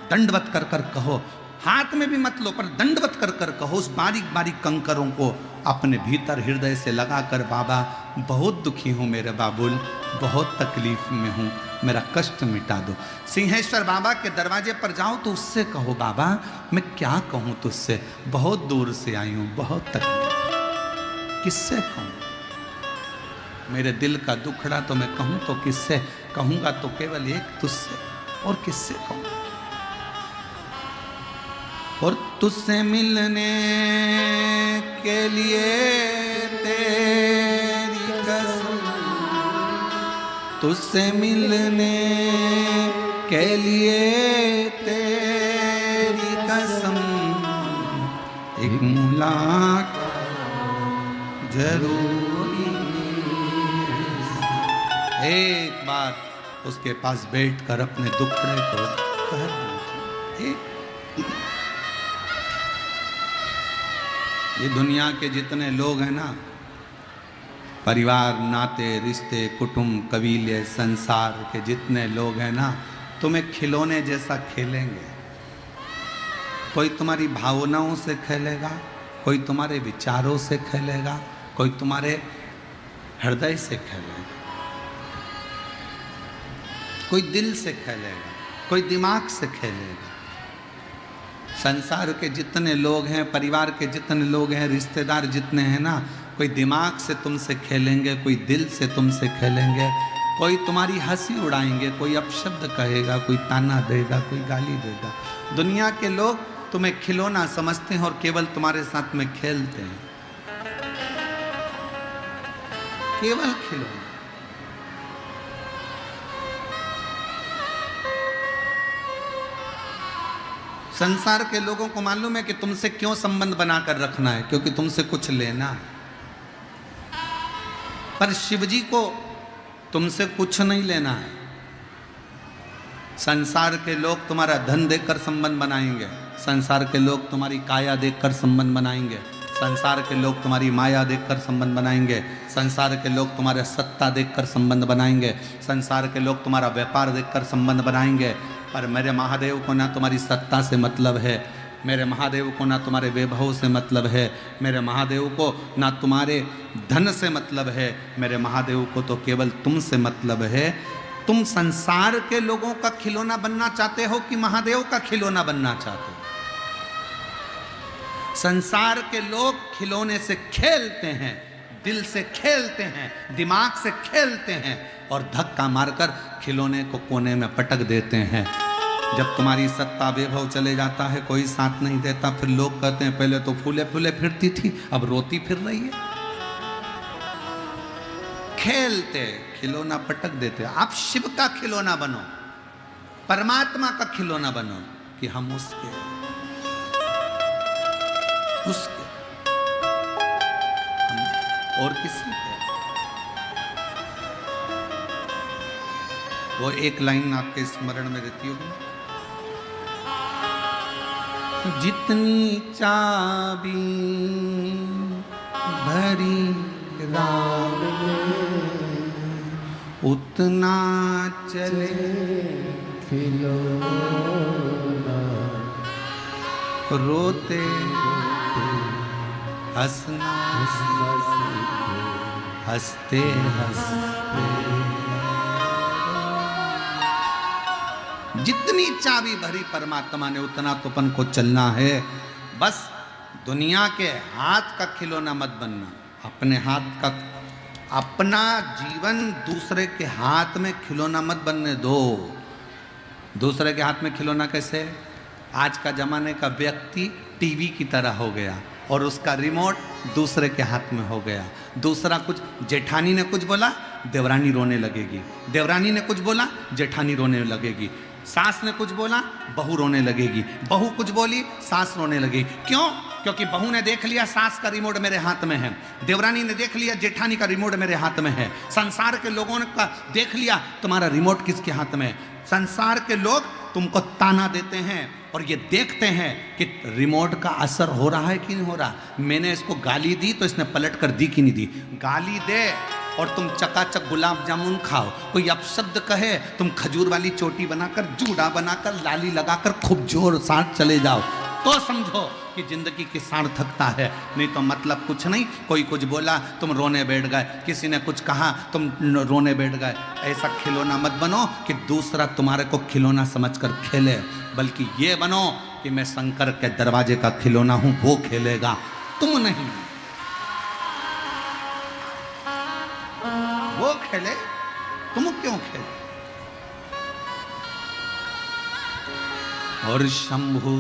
दंडवत कर कर कहो, हाथ में भी मत लो पर दंडवत कर कर कहो उस बारीक बारीक कंकरों को अपने भीतर हृदय से लगाकर, बाबा बहुत दुखी हूँ मेरे बाबुल, बहुत तकलीफ में हूँ, मेरा कष्ट मिटा दो। सिंहेश्वर बाबा के दरवाजे पर जाओ तो उससे कहो, बाबा मैं क्या कहूँ तुझसे, बहुत दूर से आई हूँ, बहुत तकलीफ, किससे कहूँ, मेरे दिल का दुखड़ा तो मैं कहूँ तो किससे कहूँगा, तो केवल एक तुझसे, और किससे कहूँ। और तुझसे मिलने के लिए तेरी कसम, तुझसे मिलने के लिए तेरी कसम, एक मुलाकात जरूरी, एक बार उसके पास बैठकर अपने दुखड़े को कह दो। ये दुनिया के जितने लोग हैं ना, परिवार, नाते, रिश्ते, कुटुंब, कबीले, संसार के जितने लोग हैं ना, तुम्हें खिलौने जैसा खेलेंगे। कोई तुम्हारी भावनाओं से खेलेगा, कोई तुम्हारे विचारों से खेलेगा, कोई तुम्हारे हृदय से खेलेगा, कोई दिल से खेलेगा, कोई दिमाग से खेलेगा। संसार के जितने लोग हैं, परिवार के जितने लोग हैं, रिश्तेदार जितने हैं ना, कोई दिमाग से तुमसे खेलेंगे, कोई दिल से तुमसे खेलेंगे, कोई तुम्हारी हंसी उड़ाएंगे, कोई अपशब्द कहेगा, कोई ताना देगा, कोई गाली देगा। दुनिया के लोग तुम्हें खिलौना समझते हैं और केवल तुम्हारे साथ में खेलते हैं, केवल खिलौना। संसार के लोगों को मालूम है कि तुमसे क्यों संबंध बनाकर रखना है, क्योंकि तुमसे कुछ लेना है। पर शिवजी को तुमसे कुछ नहीं लेना है। संसार के लोग तुम्हारा धन देखकर संबंध बनाएंगे, संसार के लोग तुम्हारी काया देखकर संबंध बनाएंगे, संसार के लोग तुम्हारी माया देखकर संबंध बनाएंगे, संसार के लोग तुम्हारे सत्ता देखकर संबंध बनाएंगे, संसार के लोग तुम्हारा व्यापार देखकर संबंध बनाएंगे। पर मेरे महादेव को ना तुम्हारी सत्ता से मतलब है, मेरे महादेव को ना तुम्हारे वैभव से मतलब है, मेरे महादेव को ना तुम्हारे धन से मतलब है, मेरे महादेव को तो केवल तुमसे मतलब है। तुम संसार के लोगों का खिलौना बनना चाहते हो कि महादेव का खिलौना बनना चाहते हो? संसार के लोग खिलौने से खेलते हैं, दिल से खेलते हैं, दिमाग से खेलते हैं, और धक्का मारकर खिलौने को कोने में पटक देते हैं। जब तुम्हारी सत्ता वैभव चले जाता है, कोई साथ नहीं देता, फिर लोग कहते हैं पहले तो फूले फूले फिरती थी, अब रोती फिर रही है। खेलते, खिलौना पटक देते। आप शिव का खिलौना बनो, परमात्मा का खिलौना बनो कि हम उसके और किसी के। वो एक लाइन आपके स्मरण में रहती होगी, जितनी चाबी भरी राम में उतना चले खिलौना, रोते हंसना हंसते हंसते। जितनी चाबी भरी परमात्मा ने उतना तो अपन को चलना है। बस दुनिया के हाथ का खिलौना मत बनना। अपने हाथ का, अपना जीवन दूसरे के हाथ में खिलौना मत बनने दो। दूसरे के हाथ में खिलौना कैसे? आज का जमाने का व्यक्ति टीवी की तरह हो गया और उसका रिमोट दूसरे के हाथ में हो गया। दूसरा कुछ, जेठानी ने कुछ बोला देवरानी रोने लगेगी, देवरानी ने कुछ बोला जेठानी रोने लगेगी, सास ने कुछ बोला बहू रोने लगेगी, बहू कुछ बोली सास रोने लगेगी। क्यों? क्योंकि बहू ने देख लिया सास का रिमोट मेरे हाथ में है, देवरानी ने देख लिया जेठानी का रिमोट मेरे हाथ में है, संसार के लोगों ने का देख लिया तुम्हारा रिमोट किसके हाथ में है। संसार के लोग तुमको ताना देते हैं और ये देखते हैं कि रिमोट का असर हो रहा है कि नहीं हो रहा। मैंने इसको गाली दी तो इसने पलट कर दी कि नहीं दी। गाली दे और तुम चकाचक गुलाब जामुन खाओ, कोई अपशब्द कहे तुम खजूर वाली चोटी बनाकर, जूड़ा बनाकर, लाली लगाकर खूब जोर साथ चले जाओ, तो समझो कि जिंदगी की सार्थकता है। नहीं तो मतलब कुछ नहीं। कोई कुछ बोला तुम रोने बैठ गए, किसी ने कुछ कहा तुम रोने बैठ गए। ऐसा खिलौना मत बनो कि दूसरा तुम्हारे को खिलौना समझकर खेले, बल्कि ये बनो कि मैं शंकर के दरवाजे का खिलौना हूं, वो खेलेगा, तुम नहीं। वो खेले, तुम क्यों खेले? और शंभु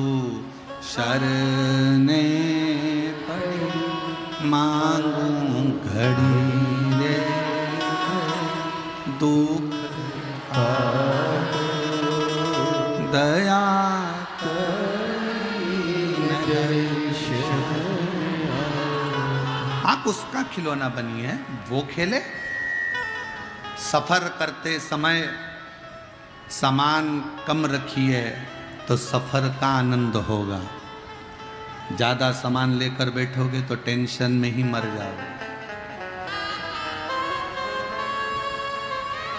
शरणे पड़ी मांगू घड़ी रे, दुख दया आप उसका खिलौना बनिए, वो खेले। सफर करते समय सामान कम रखिए तो सफर का आनंद होगा। ज्यादा सामान लेकर बैठोगे तो टेंशन में ही मर जाओगे।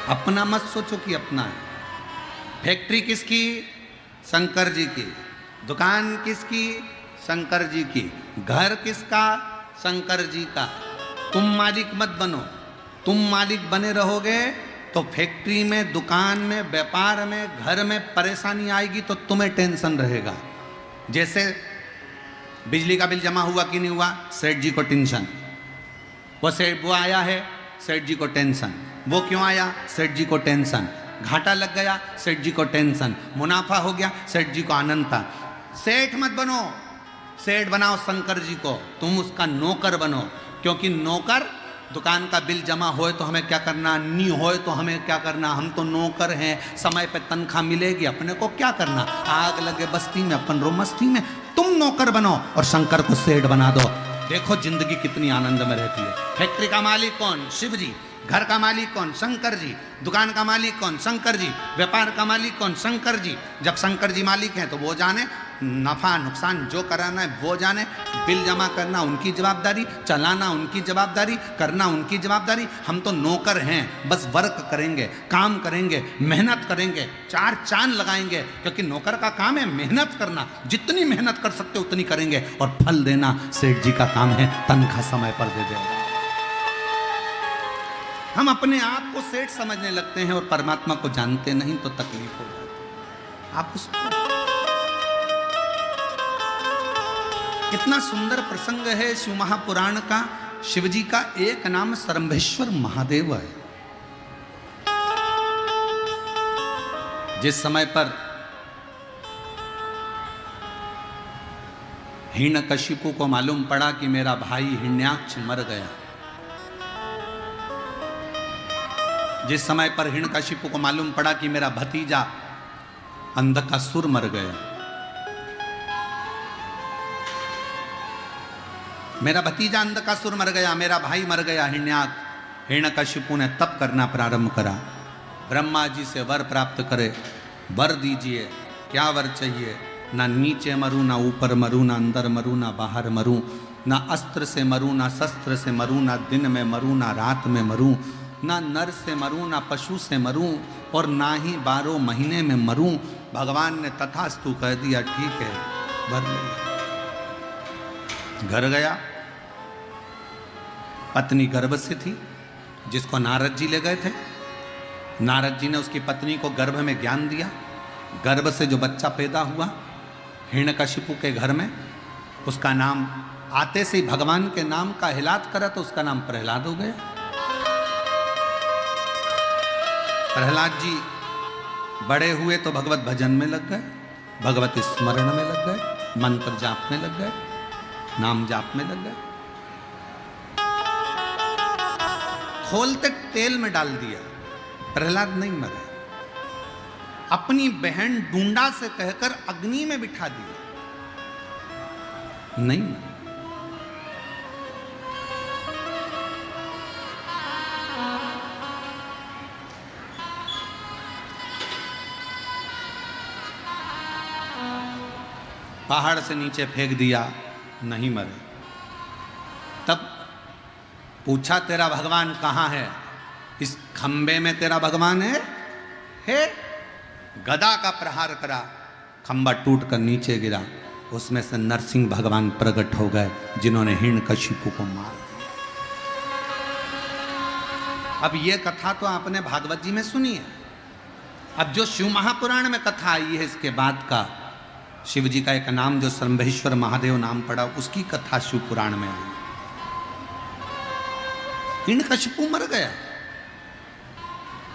अपना मत सोचो कि अपना है। फैक्ट्री किसकी? शंकर जी की। दुकान किसकी? शंकर जी की। घर किसका? शंकर जी का। तुम मालिक मत बनो। तुम मालिक बने रहोगे तो फैक्ट्री में, दुकान में, व्यापार में, घर में परेशानी आएगी तो तुम्हें टेंशन रहेगा। जैसे बिजली का बिल जमा हुआ कि नहीं हुआ, सेठ जी को टेंशन। वो आया है, सेठ जी को टेंशन। वो क्यों आया? सेठ जी को टेंशन। घाटा लग गया, सेठ जी को टेंशन। मुनाफा हो गया, सेठ जी को आनंद था। सेठ मत बनो, सेठ बनाओ शंकर जी को। तुम उसका नौकर बनो, क्योंकि नौकर, दुकान का बिल जमा होए तो हमें क्या करना, नहीं होए तो हमें क्या करना। हम तो नौकर हैं, समय पे तनख्वाह मिलेगी, अपने को क्या करना। आग लगे बस्ती में, अपन रो मस्ती में। तुम नौकर बनो और शंकर को सेठ बना दो। देखो जिंदगी कितनी आनंद में रहती है। फैक्ट्री का मालिक कौन? शिव जी। घर का मालिक कौन? शंकर जी। दुकान का मालिक कौन? शंकर जी। व्यापार का मालिक कौन? शंकर जी। जब शंकर जी मालिक हैं तो वो जाने, नफा नुकसान जो कराना है वो जाने। बिल जमा करना उनकी जवाबदारी, चलाना उनकी जवाबदारी, करना उनकी जवाबदारी। हम तो नौकर हैं, बस वर्क करेंगे, काम करेंगे, मेहनत करेंगे, चार चांद लगाएंगे, क्योंकि नौकर का काम है मेहनत करना। जितनी मेहनत कर सकते उतनी करेंगे और फल देना सेठ जी का काम है, तनख्वाह समय पर दे देंगे। हम अपने आप को सेठ समझने लगते हैं और परमात्मा को जानते नहीं तो तकलीफ हो जाती है। आप उसको, कितना सुंदर प्रसंग है शिव महापुराण का। शिव जी का एक नाम सरंभेश्वर महादेव है। जिस समय पर हिरण्यकशिपु को मालूम पड़ा कि मेरा भाई हिरण्याक्ष मर गया, जिस समय पर हिरण्यकशिपु को मालूम पड़ा कि मेरा भतीजा अंधकासुर मर गया, मेरा भतीजा अंधकासुर मर गया, मेरा भाई मर गया हिरण्याक्ष, हिरण्यकशिपु ने तप करना प्रारंभ करा। ब्रह्मा जी से वर प्राप्त करे, वर दीजिए, क्या वर चाहिए? ना नीचे मरूं, ना ऊपर मरूं, ना अंदर मरूं, ना बाहर मरूं, ना अस्त्र से मरूं, ना शस्त्र से मरूं, ना दिन में मरूं, ना रात में मरूं, ना नर से मरूं, ना पशु से मरूं, और ना ही 12 महीने में मरूं। भगवान ने तथास्तु कह दिया, ठीक है, भर ले। घर गया, पत्नी गर्भ से थी, जिसको नारद जी ले गए थे। नारद जी ने उसकी पत्नी को गर्भ में ज्ञान दिया। गर्भ से जो बच्चा पैदा हुआ हिरण्यकशिपु के घर में, उसका नाम आते से ही भगवान के नाम का हिलात करा तो उसका नाम प्रहलाद हो गया। प्रहलाद जी बड़े हुए तो भगवत भजन में लग गए, भगवत स्मरण में लग गए, मंत्र जाप में लग गए, नाम जाप में लग गए। खोलते तेल में डाल दिया, प्रहलाद नहीं मरे। अपनी बहन डूंडा से कहकर अग्नि में बिठा दिया, नहीं मरे। पहाड़ से नीचे फेंक दिया, नहीं मरे। तब पूछा तेरा भगवान कहाँ है? इस खंबे में तेरा भगवान है? गदा का प्रहार करा, खंबा टूट कर नीचे गिरा। उसमें से नरसिंह भगवान प्रकट हो गए, जिन्होंने हिरण्यकशिपु को मार दिया। अब ये कथा तो आपने भागवत जी में सुनी है। अब जो शिव महापुराण में कथा आई है, इसके बाद का शिव जी का एक नाम जो शंभेश्वर महादेव नाम पड़ा, उसकी कथा शिव पुराण में आई। हिरण्यकशिपु मर गया,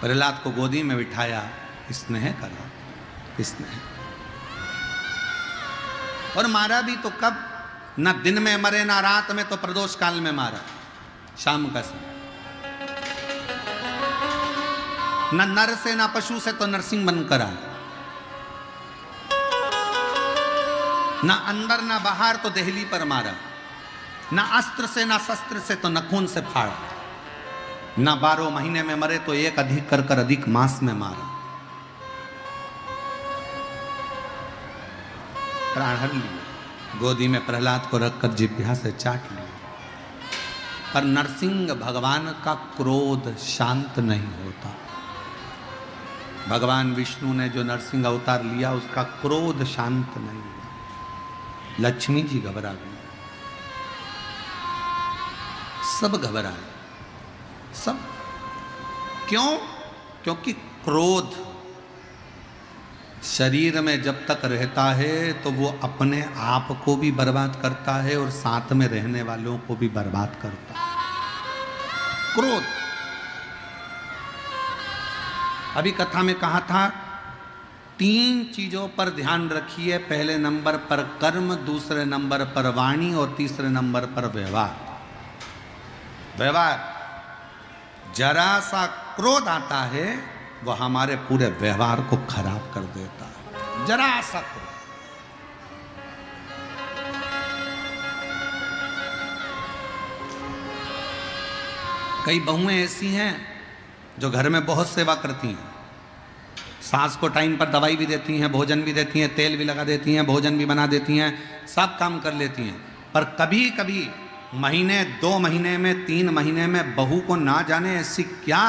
प्रहलाद को गोदी में बिठाया, स्नेह करा, स्नेह। और मारा भी तो कब? ना दिन में मरे ना रात में, तो प्रदोष काल में मारा, शाम का समय। ना नर से ना पशु से, तो नरसिंह बनकर आया। ना अंदर ना बाहर, तो देहली पर मारा। ना अस्त्र से ना शस्त्र से, तो नखून से फाड़ा। ना 12 महीने में मरे, तो एक अधिक कर अधिक मास में मारा। प्राण हर लिया, गोदी में प्रहलाद को रखकर जिह्वा से चाट लिया। पर नरसिंह भगवान का क्रोध शांत नहीं होता। भगवान विष्णु ने जो नरसिंह अवतार लिया, उसका क्रोध शांत नहीं हुआ। लक्ष्मी जी घबरा गई, सब घबराए, सब। क्यों? क्योंकि क्रोध शरीर में जब तक रहता है तो वो अपने आप को भी बर्बाद करता है और साथ में रहने वालों को भी बर्बाद करता है। क्रोध। अभी कथा में कहा था 3 चीजों पर ध्यान रखिए। पहले नंबर पर कर्म, दूसरे नंबर पर वाणी और तीसरे नंबर पर व्यवहार। व्यवहार, जरा सा क्रोध आता है, वह हमारे पूरे व्यवहार को खराब कर देता है। जरा सा क्रोध। कई बहुएं ऐसी हैं जो घर में बहुत सेवा करती हैं, सास को टाइम पर दवाई भी देती हैं, भोजन भी देती हैं, तेल भी लगा देती हैं, भोजन भी बना देती हैं, सब काम कर लेती हैं। पर कभी कभी महीने, 2 महीने में, 3 महीने में बहू को ना जाने ऐसी क्या,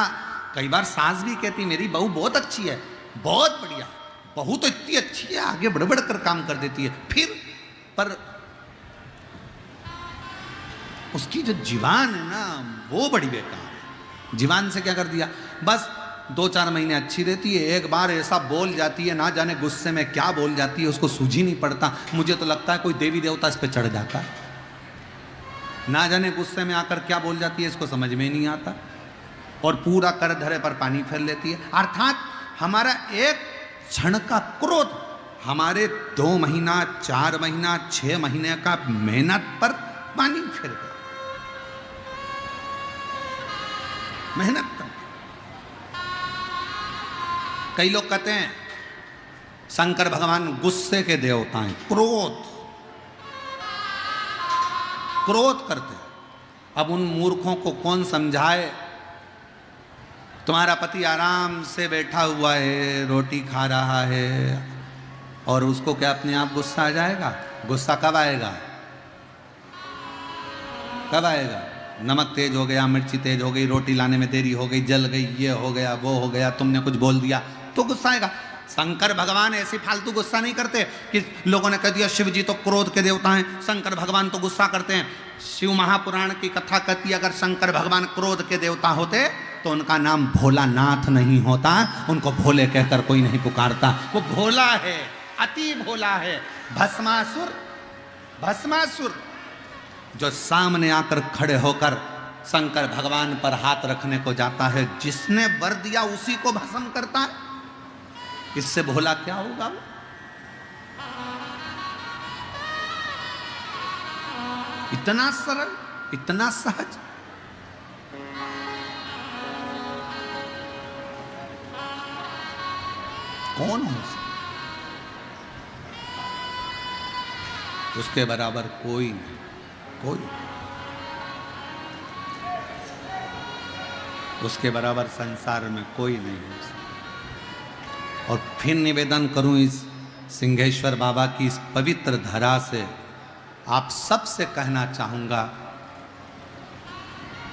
कई बार सास भी कहती मेरी बहू बहुत अच्छी है, बहुत बढ़िया, बहू तो इतनी अच्छी है, आगे बढ़ बढ़ कर काम कर देती है। फिर पर उसकी जो जीवान है ना, वो बड़ी बेकार है। जीवान से क्या कर दिया? बस 2-4 महीने अच्छी रहती है, एक बार ऐसा बोल जाती है, ना जाने गुस्से में क्या बोल जाती है, उसको सूझ ही नहीं पड़ता। मुझे तो लगता है कोई देवी देवता इस पे चढ़ जाता है। ना जाने गुस्से में आकर क्या बोल जाती है, इसको समझ में नहीं आता, और पूरा कर धरे पर पानी फेर लेती है। अर्थात हमारा एक क्षण का क्रोध हमारे 2 महीना, 4 महीना, 6 महीने का मेहनत पर पानी फेर गया। मेहनत कर। कई लोग कहते हैं शंकर भगवान गुस्से के देवता हैं, क्रोध करते हैं। अब उन मूर्खों को कौन समझाए? तुम्हारा पति आराम से बैठा हुआ है, रोटी खा रहा है, और उसको क्या अपने आप गुस्सा आ जाएगा? गुस्सा कब आएगा? कब आएगा? नमक तेज हो गया, मिर्ची तेज हो गई, रोटी लाने में देरी हो गई, जल गई, ये हो गया, वो हो गया, तुमने कुछ बोल दिया तो गुस्सा आएगा। शंकर भगवान ऐसे फालतू गुस्सा नहीं करते कि लोगों ने कह दिया शिव जी तो क्रोध के देवता हैं, शंकर भगवान तो गुस्सा करते हैं। शिव महापुराण की कथा कहती है अगर शंकर भगवान क्रोध के देवता होते तो उनका नाम भोलानाथ नहीं होता, उनको भोले कहकर कोई नहीं पुकारता। वो भोला है, अति भोला है। भस्मासुर, भस्मासुर जो सामने आकर खड़े होकर शंकर भगवान पर हाथ रखने को जाता है, जिसने वर दिया उसी को भस्म करता है, इससे भोला क्या होगा? वो इतना सरल, इतना सहज। कौन हो उसके बराबर? कोई नहीं, कोई उसके बराबर संसार में कोई नहीं है। और फिर निवेदन करूं इस सिंहेश्वर बाबा की इस पवित्र धरा से आप सबसे कहना चाहूंगा,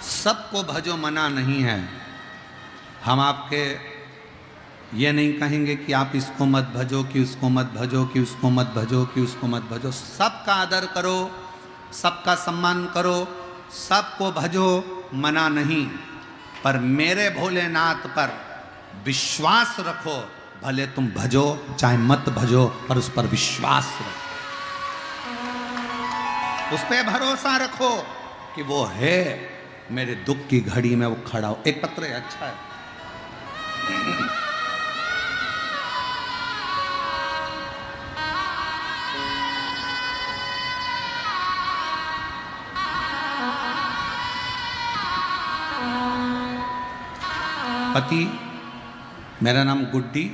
सबको भजो मना नहीं है। हम आपके ये नहीं कहेंगे कि आप इसको मत भजो, कि उसको मत भजो, कि उसको मत भजो, कि उसको मत भजो। सबका आदर करो, सबका सम्मान करो, सबको भजो, मना नहीं। पर मेरे भोलेनाथ पर विश्वास रखो, भले तुम भजो चाहे मत भजो, पर उस पर विश्वास रखो, उस पर भरोसा रखो कि वो है, मेरे दुख की घड़ी में वो खड़ा हो। एक पत्र है, अच्छा है। पति, मेरा नाम गुड्डी,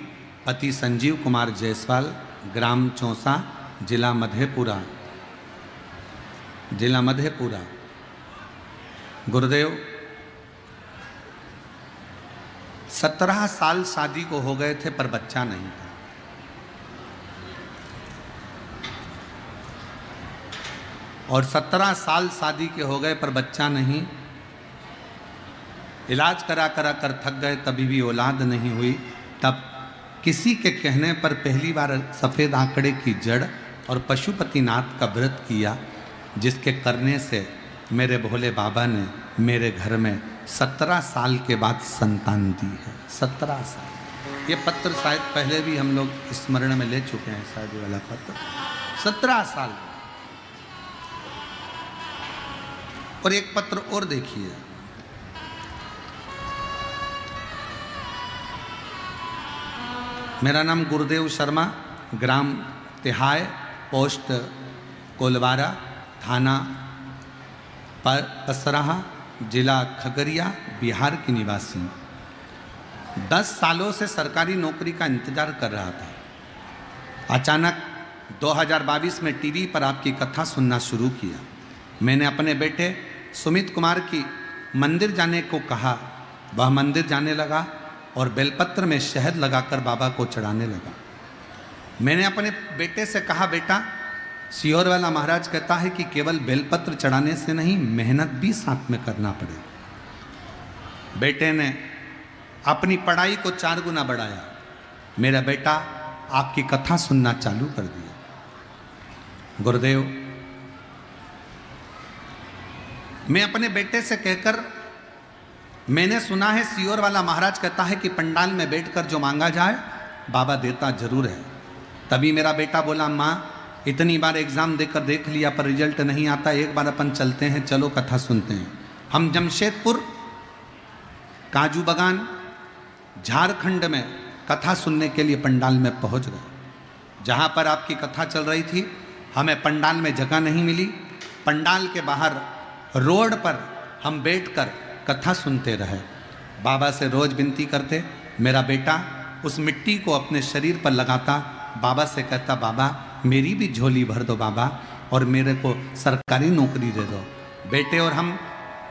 पति संजीव कुमार जायसवाल, ग्राम चौसा, जिला मधेपुरा, जिला मधेपुरा। गुरुदेव 17 साल शादी को हो गए थे पर बच्चा नहीं था। और 17 साल शादी के हो गए पर बच्चा नहीं। इलाज करा करा कर थक गए, तभी भी औलाद नहीं हुई। तब किसी के कहने पर पहली बार सफ़ेद आंकड़े की जड़ और पशुपतिनाथ का व्रत किया, जिसके करने से मेरे भोले बाबा ने मेरे घर में 17 साल के बाद संतान दी है। 17 साल। ये पत्र शायद पहले भी हम लोग स्मरण में ले चुके हैं, शायद वाला पत्र। 17 साल। और एक पत्र और देखिए, मेरा नाम गुरुदेव शर्मा, ग्राम तिहाय, पोस्ट कोलवारा, थाना पसराहा, जिला खगड़िया, बिहार की निवासी। 10 सालों से सरकारी नौकरी का इंतजार कर रहा था। अचानक 2022 में टीवी पर आपकी कथा सुनना शुरू किया। मैंने अपने बेटे सुमित कुमार की मंदिर जाने को कहा। वह मंदिर जाने लगा और बेलपत्र में शहद लगाकर बाबा को चढ़ाने लगा। मैंने अपने बेटे से कहा, बेटा, सिहोर वाला महाराज कहता है कि केवल बेलपत्र चढ़ाने से नहीं, मेहनत भी साथ में करना पड़ेगा। बेटे ने अपनी पढ़ाई को 4 गुना बढ़ाया। मेरा बेटा आपकी कथा सुनना चालू कर दिया। गुरुदेव, मैं अपने बेटे से कहकर, मैंने सुना है सियोर वाला महाराज कहता है कि पंडाल में बैठकर जो मांगा जाए बाबा देता जरूर है। तभी मेरा बेटा बोला, माँ, इतनी बार एग्ज़ाम देकर देख लिया पर रिजल्ट नहीं आता, एक बार अपन चलते हैं, चलो कथा सुनते हैं। हम जमशेदपुर काजू बागान झारखंड में कथा सुनने के लिए पंडाल में पहुंच गए। जहां पर आपकी कथा चल रही थी, हमें पंडाल में जगह नहीं मिली। पंडाल के बाहर रोड पर हम बैठकर कथा सुनते रहे। बाबा से रोज़ विनती करते। मेरा बेटा उस मिट्टी को अपने शरीर पर लगाता, बाबा से कहता, बाबा मेरी भी झोली भर दो बाबा, और मेरे को सरकारी नौकरी दे दो। बेटे और हम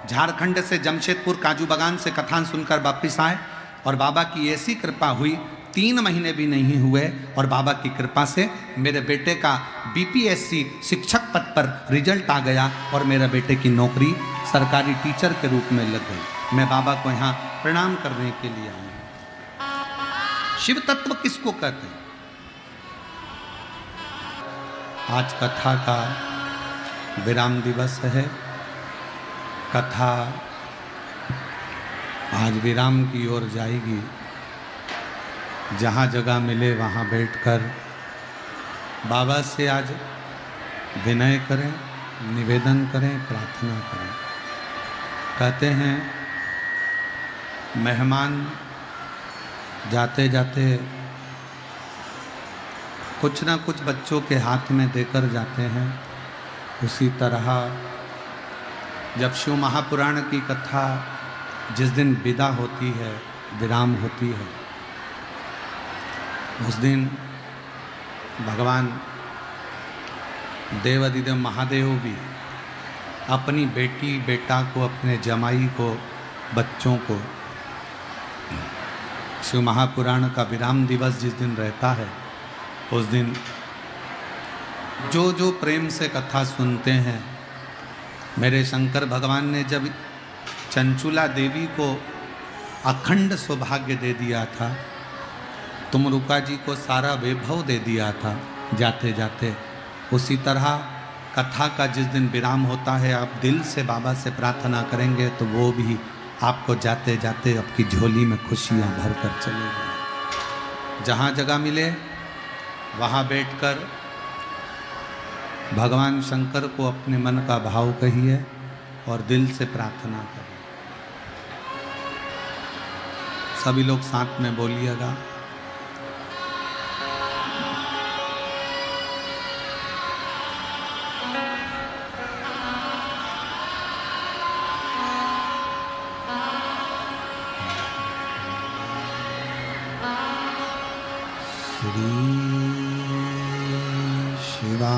झारखंड से जमशेदपुर काजू बागान से कथा सुनकर वापिस आए और बाबा की ऐसी कृपा हुई, 3 महीने भी नहीं हुए और बाबा की कृपा से मेरे बेटे का बीपीएससी शिक्षक पद पर रिजल्ट आ गया और मेरे बेटे की नौकरी सरकारी टीचर के रूप में लग गई। मैं बाबा को यहाँ प्रणाम करने के लिए आया। शिव तत्व किसको कहते हैं? आज कथा का विराम दिवस है। कथा आज विराम की ओर जाएगी। जहाँ जगह मिले वहाँ बैठकर बाबा से आज विनय करें, निवेदन करें, प्रार्थना करें। कहते हैं मेहमान जाते जाते कुछ ना कुछ बच्चों के हाथ में देकर जाते हैं। उसी तरह जब शिव महापुराण की कथा जिस दिन विदा होती है, विराम होती है, उस दिन भगवान देवाधिदेव महादेव भी अपनी बेटी बेटा को, अपने जमाई को, बच्चों को शिव महापुराण का विराम दिवस जिस दिन रहता है, उस दिन जो जो प्रेम से कथा सुनते हैं, मेरे शंकर भगवान ने जब चंचुला देवी को अखंड सौभाग्य दे दिया था, तुमरुका जी को सारा वैभव दे दिया था जाते जाते, उसी तरह कथा का जिस दिन विराम होता है, आप दिल से बाबा से प्रार्थना करेंगे तो वो भी आपको जाते जाते आपकी झोली में खुशियाँ भर कर चले जाए। जहाँ जगह मिले वहाँ बैठकर भगवान शंकर को अपने मन का भाव कहिए और दिल से प्रार्थना करें। सभी लोग साथ में बोलिएगा। श्री शिवा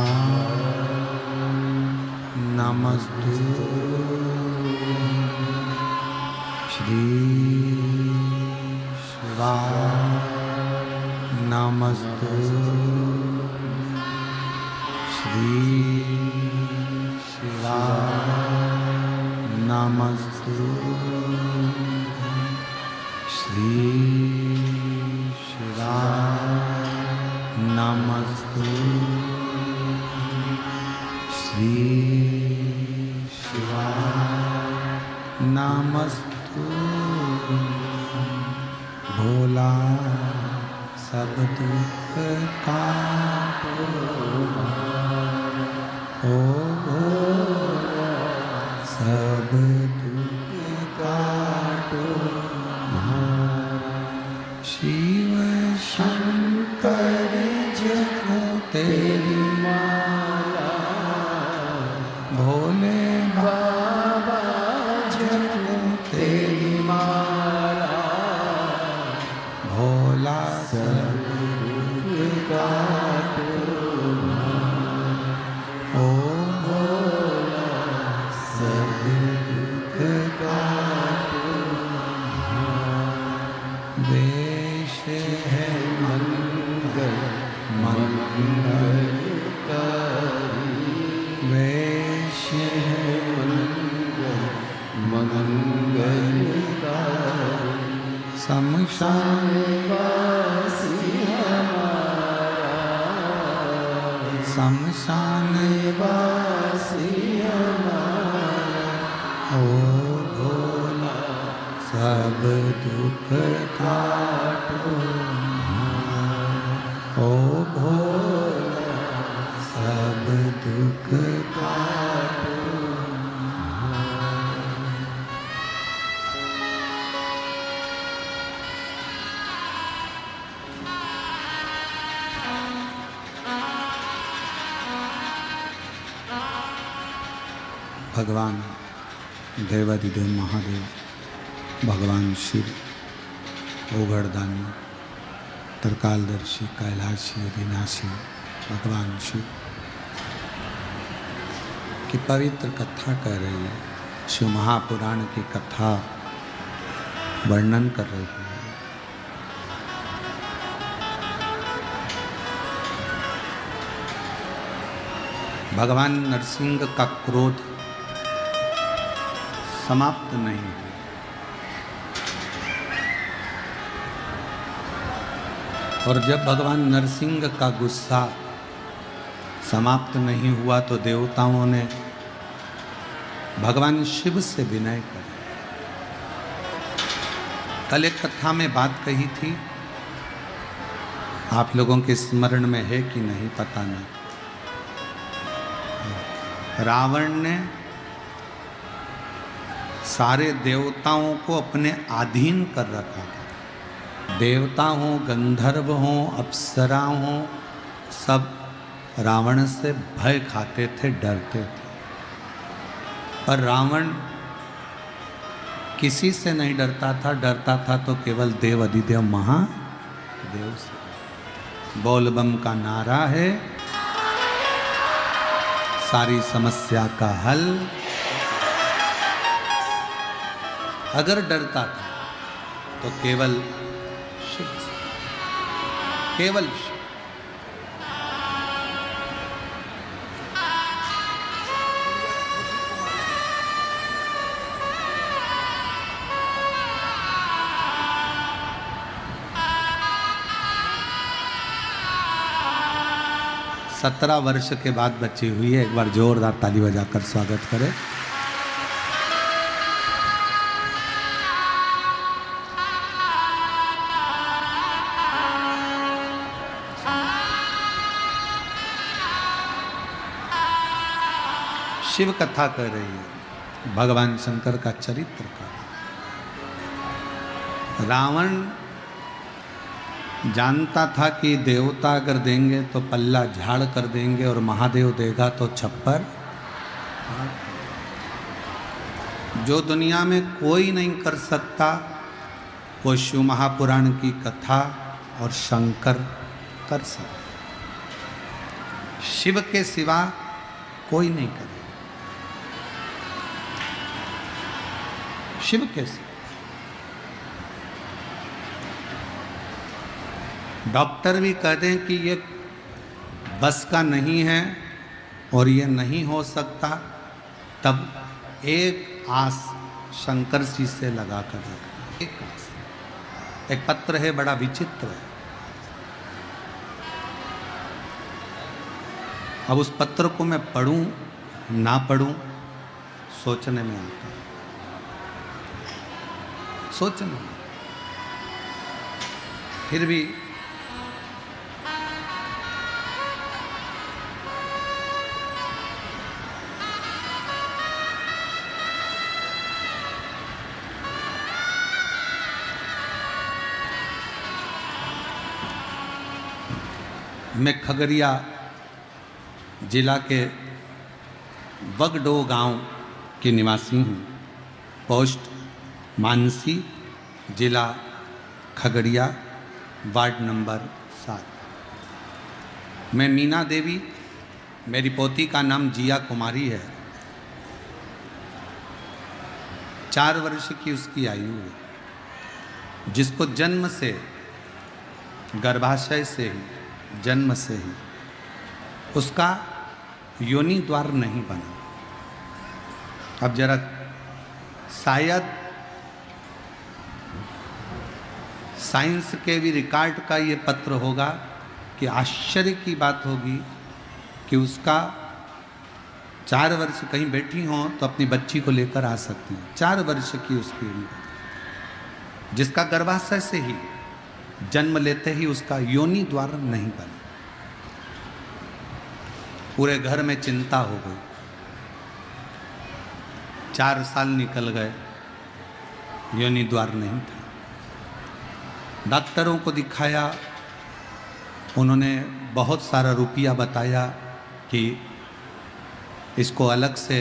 नमस्तु, श्री शिवा नमस्तु, श्री शिवा नमस्तु, श्री शिवा नमस्तु, श्री शिवा नमस्तु। भोला सब दुख काटो, ओ भोला सब दुख काटो। शिव शंकर जपो तेरी माला, भोले बाबा जपो तेरी माला, भोला सब दुख काटो, ओ भोला सब दुख काटो। वेश है मंगल मंगलकारी, वेश है मंगल मंगलकारी। शमशान वासी हमारा, शमशान वासी हमारा, ओ भोला सब दुख काटो, ओ भोला सब दुख काटो। भगवान देवाधिदेव महादेव, भगवान शिव, ओगड़दानी, तरकालदर्शी, कैलाशी, अविनाशी भगवान शिव की पवित्र कथा कह रही है। शिव महापुराण की कथा वर्णन कर रही है। भगवान नरसिंह का क्रोध समाप्त नहीं है। और जब भगवान नरसिंह का गुस्सा समाप्त नहीं हुआ तो देवताओं ने भगवान शिव से विनय कर, कल एक कथा में बात कही थी, आप लोगों के स्मरण में है कि नहीं पता नहीं। रावण ने सारे देवताओं को अपने अधीन कर रखा था। देवता हो, गंधर्व हो, अप्सरा हो, सब रावण से भय खाते थे, डरते थे। पर रावण किसी से नहीं डरता था तो केवल देव अधिदेव महादेव से। बोलबम का नारा है, सारी समस्या का हल। अगर डरता था तो केवल शिव से, केवल शिव। सत्रह वर्ष के बाद बच्ची हुई है, एक बार जोरदार ताली बजाकर स्वागत करें। शिव कथा कर रही है, भगवान शंकर का चरित्र का। रावण जानता था कि देवता अगर देंगे तो पल्ला झाड़ कर देंगे और महादेव देगा तो छप्पर। जो दुनिया में कोई नहीं कर सकता वो शिव महापुराण की कथा और शंकर कर सकता। शिव के सिवा कोई नहीं करे, शिव के सिवा। डॉक्टर भी कहते हैं कि ये बस का नहीं है और ये नहीं हो सकता, तब एक आस शंकर जी से लगा कर रखा। एक आस, एक पत्र है, बड़ा विचित्र है। अब उस पत्र को मैं पढ़ूं ना पढ़ूं सोचने में आता है, सोचने में। फिर भी मैं खगड़िया जिला के वगडो गांव की निवासी हूँ। पोस्ट मानसी, जिला खगड़िया, वार्ड नंबर 7। मैं मीना देवी, मेरी पोती का नाम जिया कुमारी है। 4 वर्ष की उसकी आयु है, जिसको जन्म से, गर्भाशय से ही, जन्म से ही उसका योनि द्वार नहीं बना। अब जरा शायद साइंस के भी रिकॉर्ड का ये पत्र होगा कि आश्चर्य की बात होगी कि उसका 4 वर्ष कहीं बैठी हो तो अपनी बच्ची को लेकर आ सकती है। 4 वर्ष की उसकी उम्र, जिसका गर्भाशय से ही, जन्म लेते ही उसका योनि द्वार नहीं बना। पूरे घर में चिंता हो गई। 4 साल निकल गए, योनि द्वार नहीं था। डॉक्टरों को दिखाया, उन्होंने बहुत सारा रुपया बताया कि इसको अलग से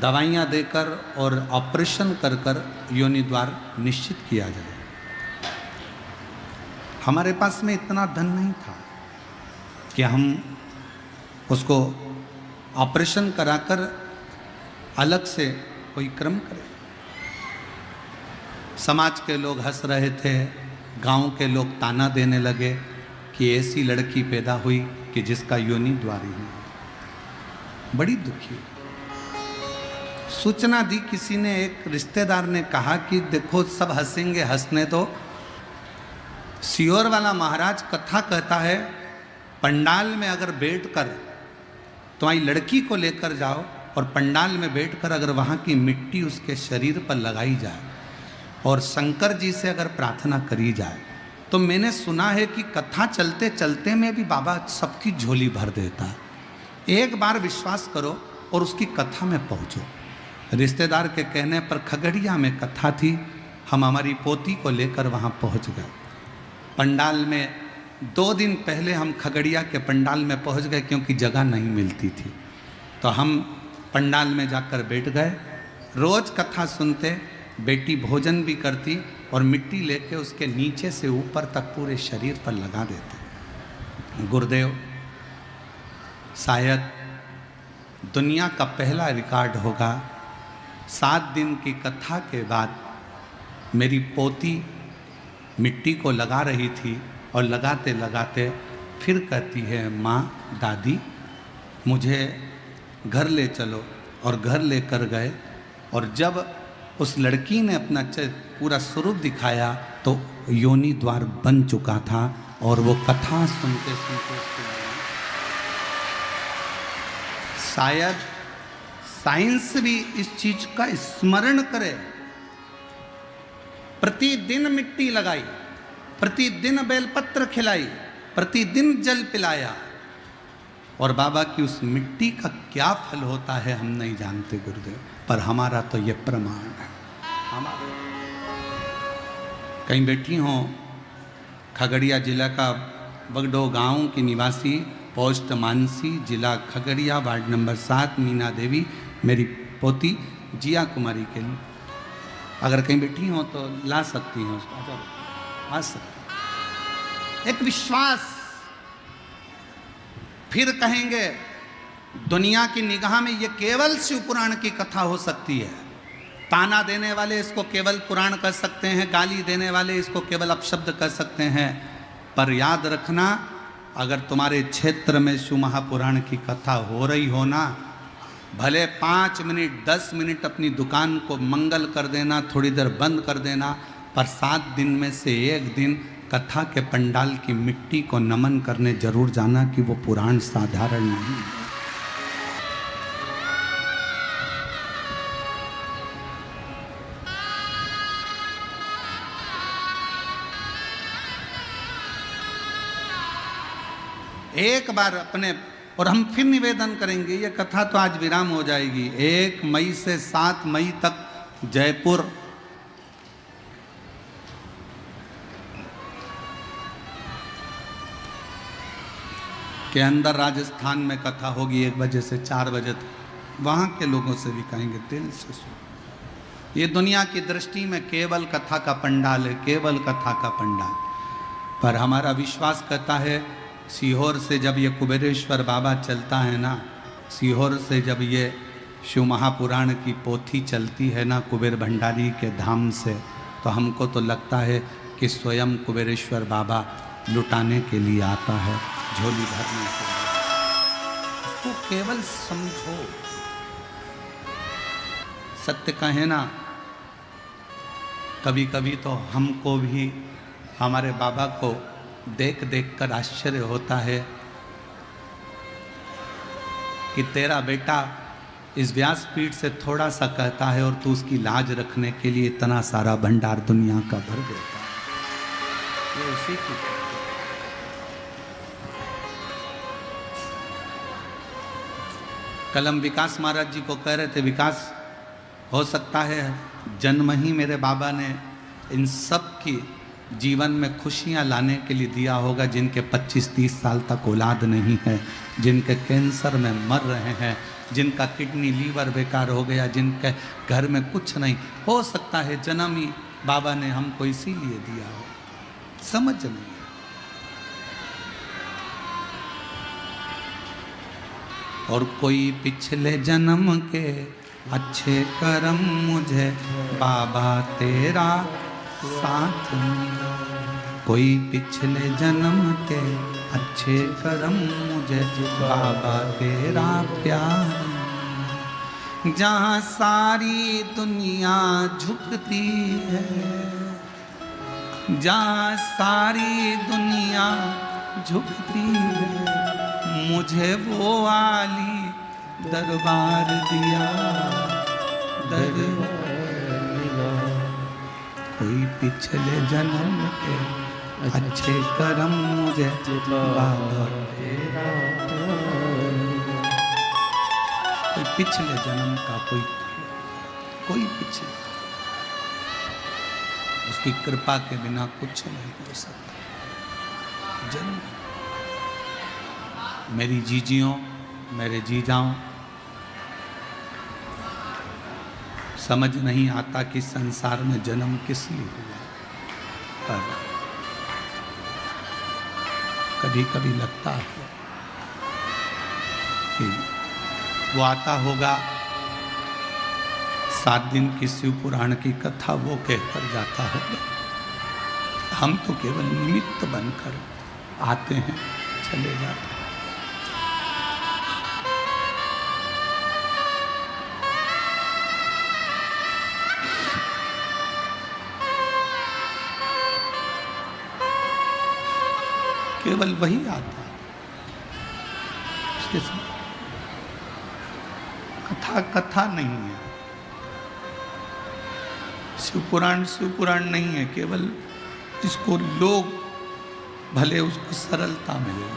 दवाइयाँ देकर और ऑपरेशन कर कर योनि द्वार निश्चित किया जाए। हमारे पास में इतना धन नहीं था कि हम उसको ऑपरेशन कराकर अलग से कोई क्रम करें। समाज के लोग हंस रहे थे, गांव के लोग ताना देने लगे कि ऐसी लड़की पैदा हुई कि जिसका योनि द्वार ही नहीं। बड़ी दुखी सूचना दी किसी ने, एक रिश्तेदार ने कहा कि देखो सब हंसेंगे, हंसने दो, सीहोर वाला महाराज कथा कहता है, पंडाल में अगर बैठकर तुम्हारी लड़की को लेकर जाओ और पंडाल में बैठकर अगर वहाँ की मिट्टी उसके शरीर पर लगाई जाए और शंकर जी से अगर प्रार्थना करी जाए, तो मैंने सुना है कि कथा चलते चलते में भी बाबा सबकी झोली भर देता है। एक बार विश्वास करो और उसकी कथा में पहुँचो। रिश्तेदार के कहने पर खगड़िया में कथा थी, हम हमारी पोती को लेकर वहाँ पहुँच गए। पंडाल में 2 दिन पहले हम खगड़िया के पंडाल में पहुँच गए क्योंकि जगह नहीं मिलती थी, तो हम पंडाल में जाकर बैठ गए। रोज़ कथा सुनते, बेटी भोजन भी करती और मिट्टी लेके उसके नीचे से ऊपर तक पूरे शरीर पर लगा देते। गुरुदेव, शायद दुनिया का पहला रिकॉर्ड होगा, 7 दिन की कथा के बाद मेरी पोती मिट्टी को लगा रही थी और लगाते लगाते फिर कहती है, माँ, दादी, मुझे घर ले चलो। और घर लेकर गए और जब उस लड़की ने अपना पूरा स्वरूप दिखाया तो योनि द्वार बन चुका था और वो कथा सुनते सुनते शायद साइंस भी इस चीज का स्मरण करे। प्रतिदिन मिट्टी लगाई, प्रतिदिन बेलपत्र खिलाई, प्रतिदिन जल पिलाया, और बाबा की उस मिट्टी का क्या फल होता है हम नहीं जानते गुरुदेव, पर हमारा तो ये प्रमाण है। हमारा कहीं बैठी हो, खगड़िया जिला का बगडो गांव की निवासी, पोस्ट मानसी, जिला खगड़िया, वार्ड नंबर 7, मीना देवी, मेरी पोती जिया कुमारी के लिए अगर कहीं बैठी हो तो ला सकती हैं उसको, आ सकती। एक विश्वास, फिर कहेंगे दुनिया की निगाह में ये केवल शिव पुराण की कथा हो सकती है। ताना देने वाले इसको केवल पुराण कह सकते हैं, गाली देने वाले इसको केवल अपशब्द कह सकते हैं, पर याद रखना, अगर तुम्हारे क्षेत्र में शिव महापुराण की कथा हो रही हो ना, भले 5 मिनट 10 मिनट अपनी दुकान को मंगल कर देना, थोड़ी देर बंद कर देना, पर 7 दिन में से एक दिन कथा के पंडाल की मिट्टी को नमन करने जरूर जाना, कि वो पुराण साधारण नहीं है। एक बार अपने, और हम फिर निवेदन करेंगे, ये कथा तो आज विराम हो जाएगी। 1 मई से 7 मई तक जयपुर के अंदर राजस्थान में कथा होगी 1 बजे से 4 बजे तक। वहाँ के लोगों से भी कहेंगे दिल से सुनो, ये दुनिया की दृष्टि में केवल कथा का पंडाल है, केवल कथा का पंडाल, पर हमारा विश्वास कहता है सीहोर से जब ये कुबेरेश्वर बाबा चलता है ना, सीहोर से जब ये शिव महापुराण की पोथी चलती है ना कुबेर भंडारी के धाम से, तो हमको तो लगता है कि स्वयं कुबेरेश्वर बाबा लुटाने के लिए आता है, झोली भरने के लिए। उसको केवल समझो। सत्य कहे ना, कभी कभी तो हमको भी हमारे बाबा को देख देख कर आश्चर्य होता है कि तेरा बेटा इस व्यासपीठ से थोड़ा सा कहता है और तू उसकी लाज रखने के लिए इतना सारा भंडार दुनिया का भर देता है। ये उसी की कल हम विकास महाराज जी को कह रहे थे, विकास, हो सकता है जन्म ही मेरे बाबा ने इन सब की जीवन में खुशियां लाने के लिए दिया होगा, जिनके 25-30 साल तक औलाद नहीं है, जिनके कैंसर में मर रहे हैं, जिनका किडनी लीवर बेकार हो गया, जिनके घर में कुछ नहीं। हो सकता है जन्म ही बाबा ने हमको इसीलिए दिया हो, समझ नहीं। और कोई पिछले जन्म के अच्छे कर्म मुझे बाबा तेरा साथ मिला, कोई पिछले जन्म के अच्छे कर्म मुझे बाबा तेरा प्यार, जहाँ सारी दुनिया झुकती है जहाँ सारी दुनिया झुकती है, मुझे वो आली दरबार दिया, दरबार मिला। कोई पिछले जन्म के अच्छे कर्म मुझे बाबा तेरा, कोई पिछले जन्म का कोई पिछले, उसकी कृपा के बिना कुछ नहीं हो सकता। जन्म मेरी जीजियों, मेरे जीजाओं, समझ नहीं आता कि संसार में जन्म किस लिए हुआ, पर कभी कभी लगता है कि वो आता होगा 7 दिन की शिव पुराण की कथा वो कहकर जाता होगा, हम तो केवल निमित्त बनकर आते हैं, चले जाते हैं। केवल वही आता है, उसके साथ कथा नहीं है, शिव पुराण नहीं है, केवल जिसको लोग भले उसको सरलता मिले,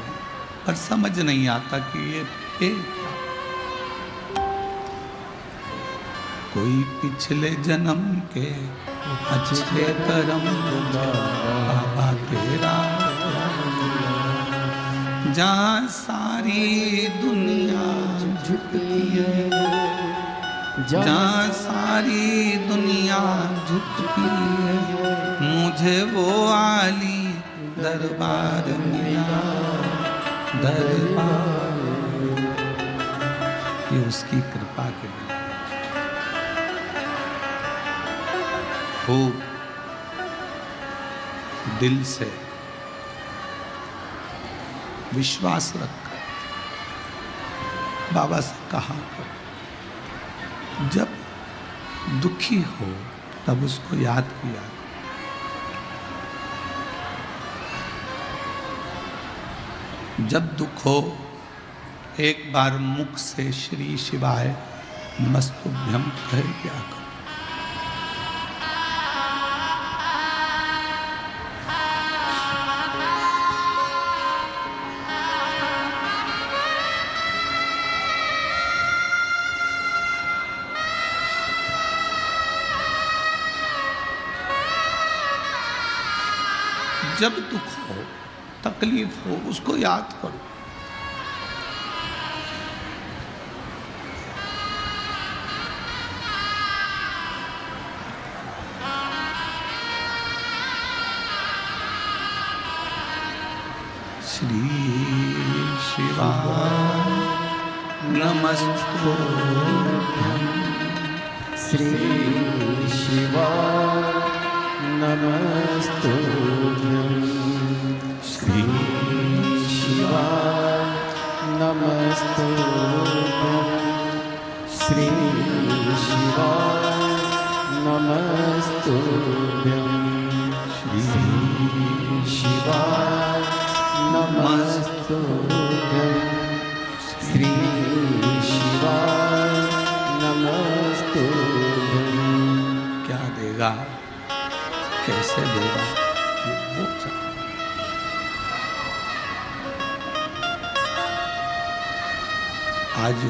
पर समझ नहीं आता कि ये क्या। कोई पिछले जन्म के अच्छे कर्म बाबा तेरा, जहाँ सारी दुनिया झुकती है, जहाँ सारी दुनिया झुकती है, मुझे वो आली दरबार मिला, दरबार। ये उसकी कृपा के बिना। खूब दिल से विश्वास रखकर बाबा से कहा करो, जब दुखी हो तब उसको याद किया, जब दुख हो एक बार मुख से श्री शिवाय नमस्तुभ्यम कह दिया करो। जब दुख हो, तकलीफ हो, उसको याद करो। श्री शिवाय नमस्तुभ्यं, श्री शिवाय नमस्तुभ्यं, श्री शिवाय नमस्तुभ्यं, श्री शिवाय नमस्तुभ्यं, श्री शिवाय नमस्तुभ्यं, श्री शिवाय नमस्तुभ्यं। क्या देगा, कैसे देगा, ये वो चाहिए। आज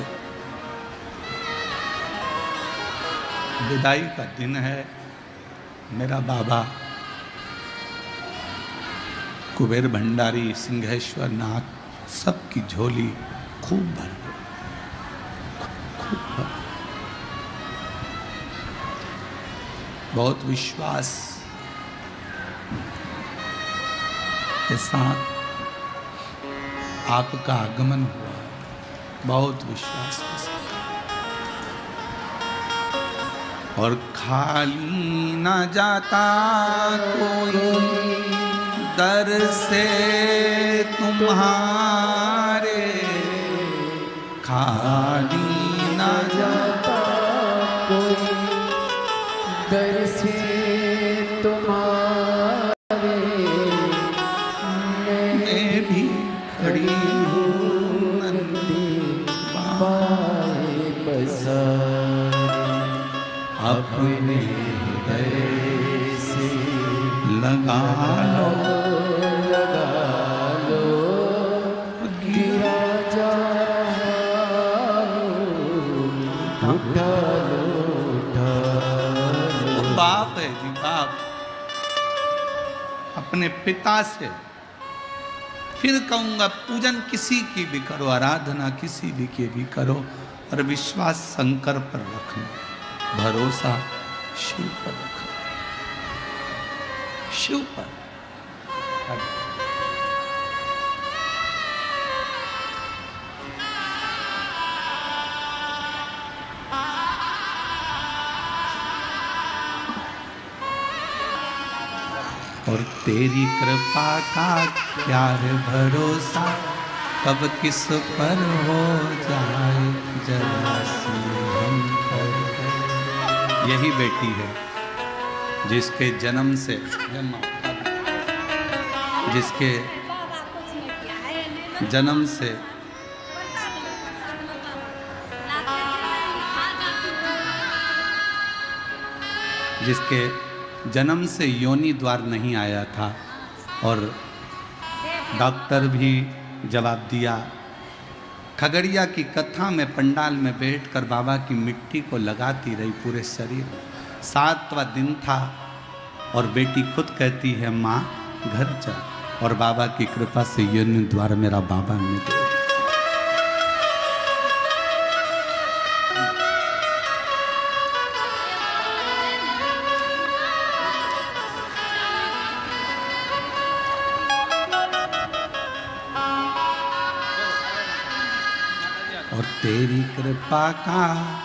विदाई का दिन है। मेरा बाबा कुबेर भंडारी, सिंहेश्वर नाथ, सबकी झोली खूब भर, खूब भर। बहुत विश्वास के साथ आपका आगमन हुआ, बहुत विश्वास के साथ। और खाली न जाता कोई दर से तुम्हारे, खाली न जाता कोई दर से तुम्हारे, ऐसे लगा लो गिरा जा उठा लो वो बाप है जी, बाप अपने पिता से। फिर कहूंगा पूजन किसी की भी करो, आराधना किसी भी की भी करो, और विश्वास शंकर पर रखना, भरोसा शिव पर रखना, शिव पर। और तेरी कृपा का क्या है भरोसा, कब किस पर हो जाए जरा सी हम पर। यही बेटी है जिसके जन्म से, जिसके जन्म से जिसके जन्म से योनि द्वार नहीं आया था, और डॉक्टर भी जवाब दिया। खगड़िया की कथा में पंडाल में बैठकर बाबा की मिट्टी को लगाती रही पूरे शरीर में। 7वां दिन था और बेटी खुद कहती है माँ घर चल, और बाबा की कृपा से योनि द्वार मेरा बाबा निकले। और तेरी कृपा का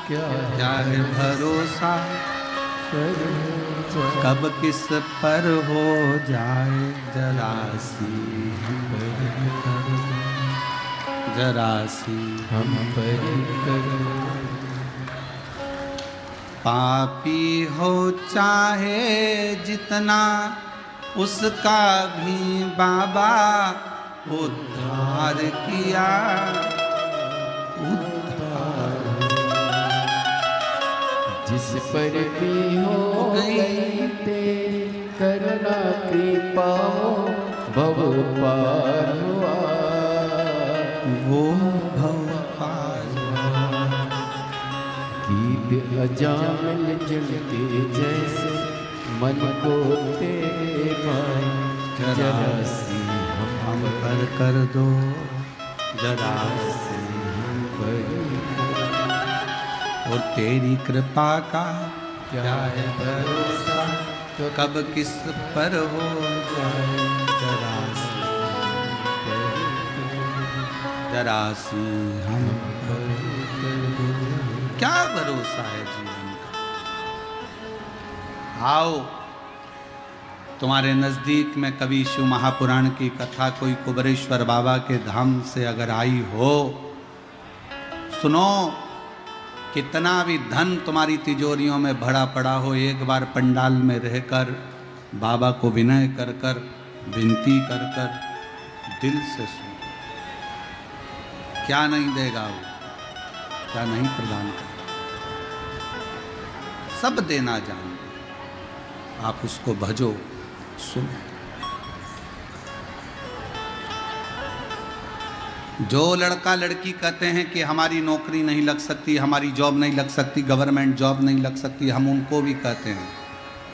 क्या है भरोसा, कब किस पर हो जाए जरा सी हम पर करो, जरा सी हम पर करो। पापी हो चाहे जितना, उसका भी बाबा उद्धार किया। जिस पर भी हो गई तेरी करुणा कृपा, भव पार हुआ वो भव पार गीत अजामिल जलते जैसे, मन को तेरे पाए जरा सी हम पर कर दो, जरा सी हम पर। और तेरी कृपा का क्या है भरोसा, तो कब किस पर हो जाए जरा सी, जरा सी हम पर कर दो। क्या भरोसा है जीवन का। आओ तुम्हारे नजदीक में कभी शिव महापुराण की कथा कोई कुबरेश्वर बाबा के धाम से अगर आई हो, सुनो, कितना भी धन तुम्हारी तिजोरियों में भरा पड़ा हो, एक बार पंडाल में रहकर बाबा को विनय कर कर विनती कर कर दिल से सुनो। क्या नहीं देगा वो, क्या नहीं प्रदान करेगा, सब देना जान। आप उसको भजो, सुनो। जो लड़का लड़की कहते हैं कि हमारी नौकरी नहीं लग सकती, हमारी जॉब नहीं लग सकती, गवर्नमेंट जॉब नहीं लग सकती, हम उनको भी कहते हैं।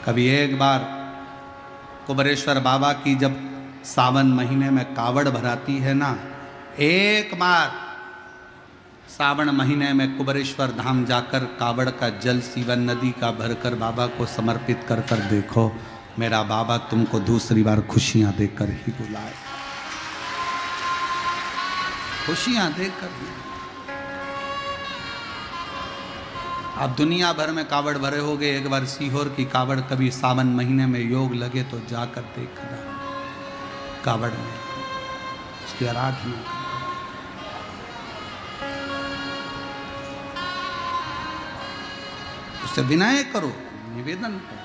कभी एक बार कुबरेश्वर बाबा की जब सावन महीने में कावड़ भराती है ना, एक बार सावन महीने में कुबरेश्वर धाम जाकर कावड़ का जल सीवन नदी का भरकर बाबा को समर्पित कर कर देखो, मेरा बाबा तुमको दूसरी बार खुशियां देकर ही बुलाए, खुशियां देकर। आप दुनिया भर में कावड़ भरे होगे, एक बार सीहोर की कावड़ कभी सावन महीने में योग लगे तो जाकर देखना, कावड़ में उसकी आराधना करना। उससे विनय करो, निवेदन करो,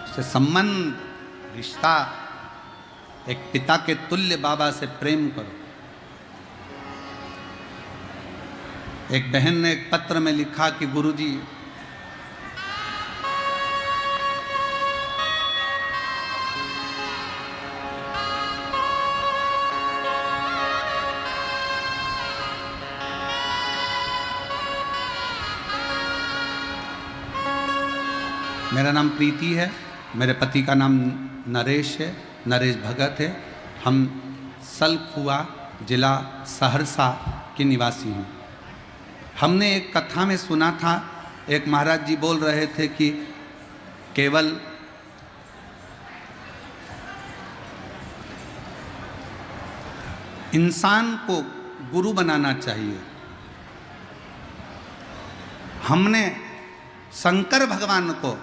उससे संबंध रिश्ता, एक पिता के तुल्य बाबा से प्रेम करो। एक बहन ने एक पत्र में लिखा कि गुरुजी मेरा नाम प्रीति है, मेरे पति का नाम नरेश है, नरेश भगत है। हम सलखुआ जिला सहरसा के निवासी हैं। हमने एक कथा में सुना था, एक महाराज जी बोल रहे थे कि केवल इंसान को गुरु बनाना चाहिए। हमने शंकर भगवान को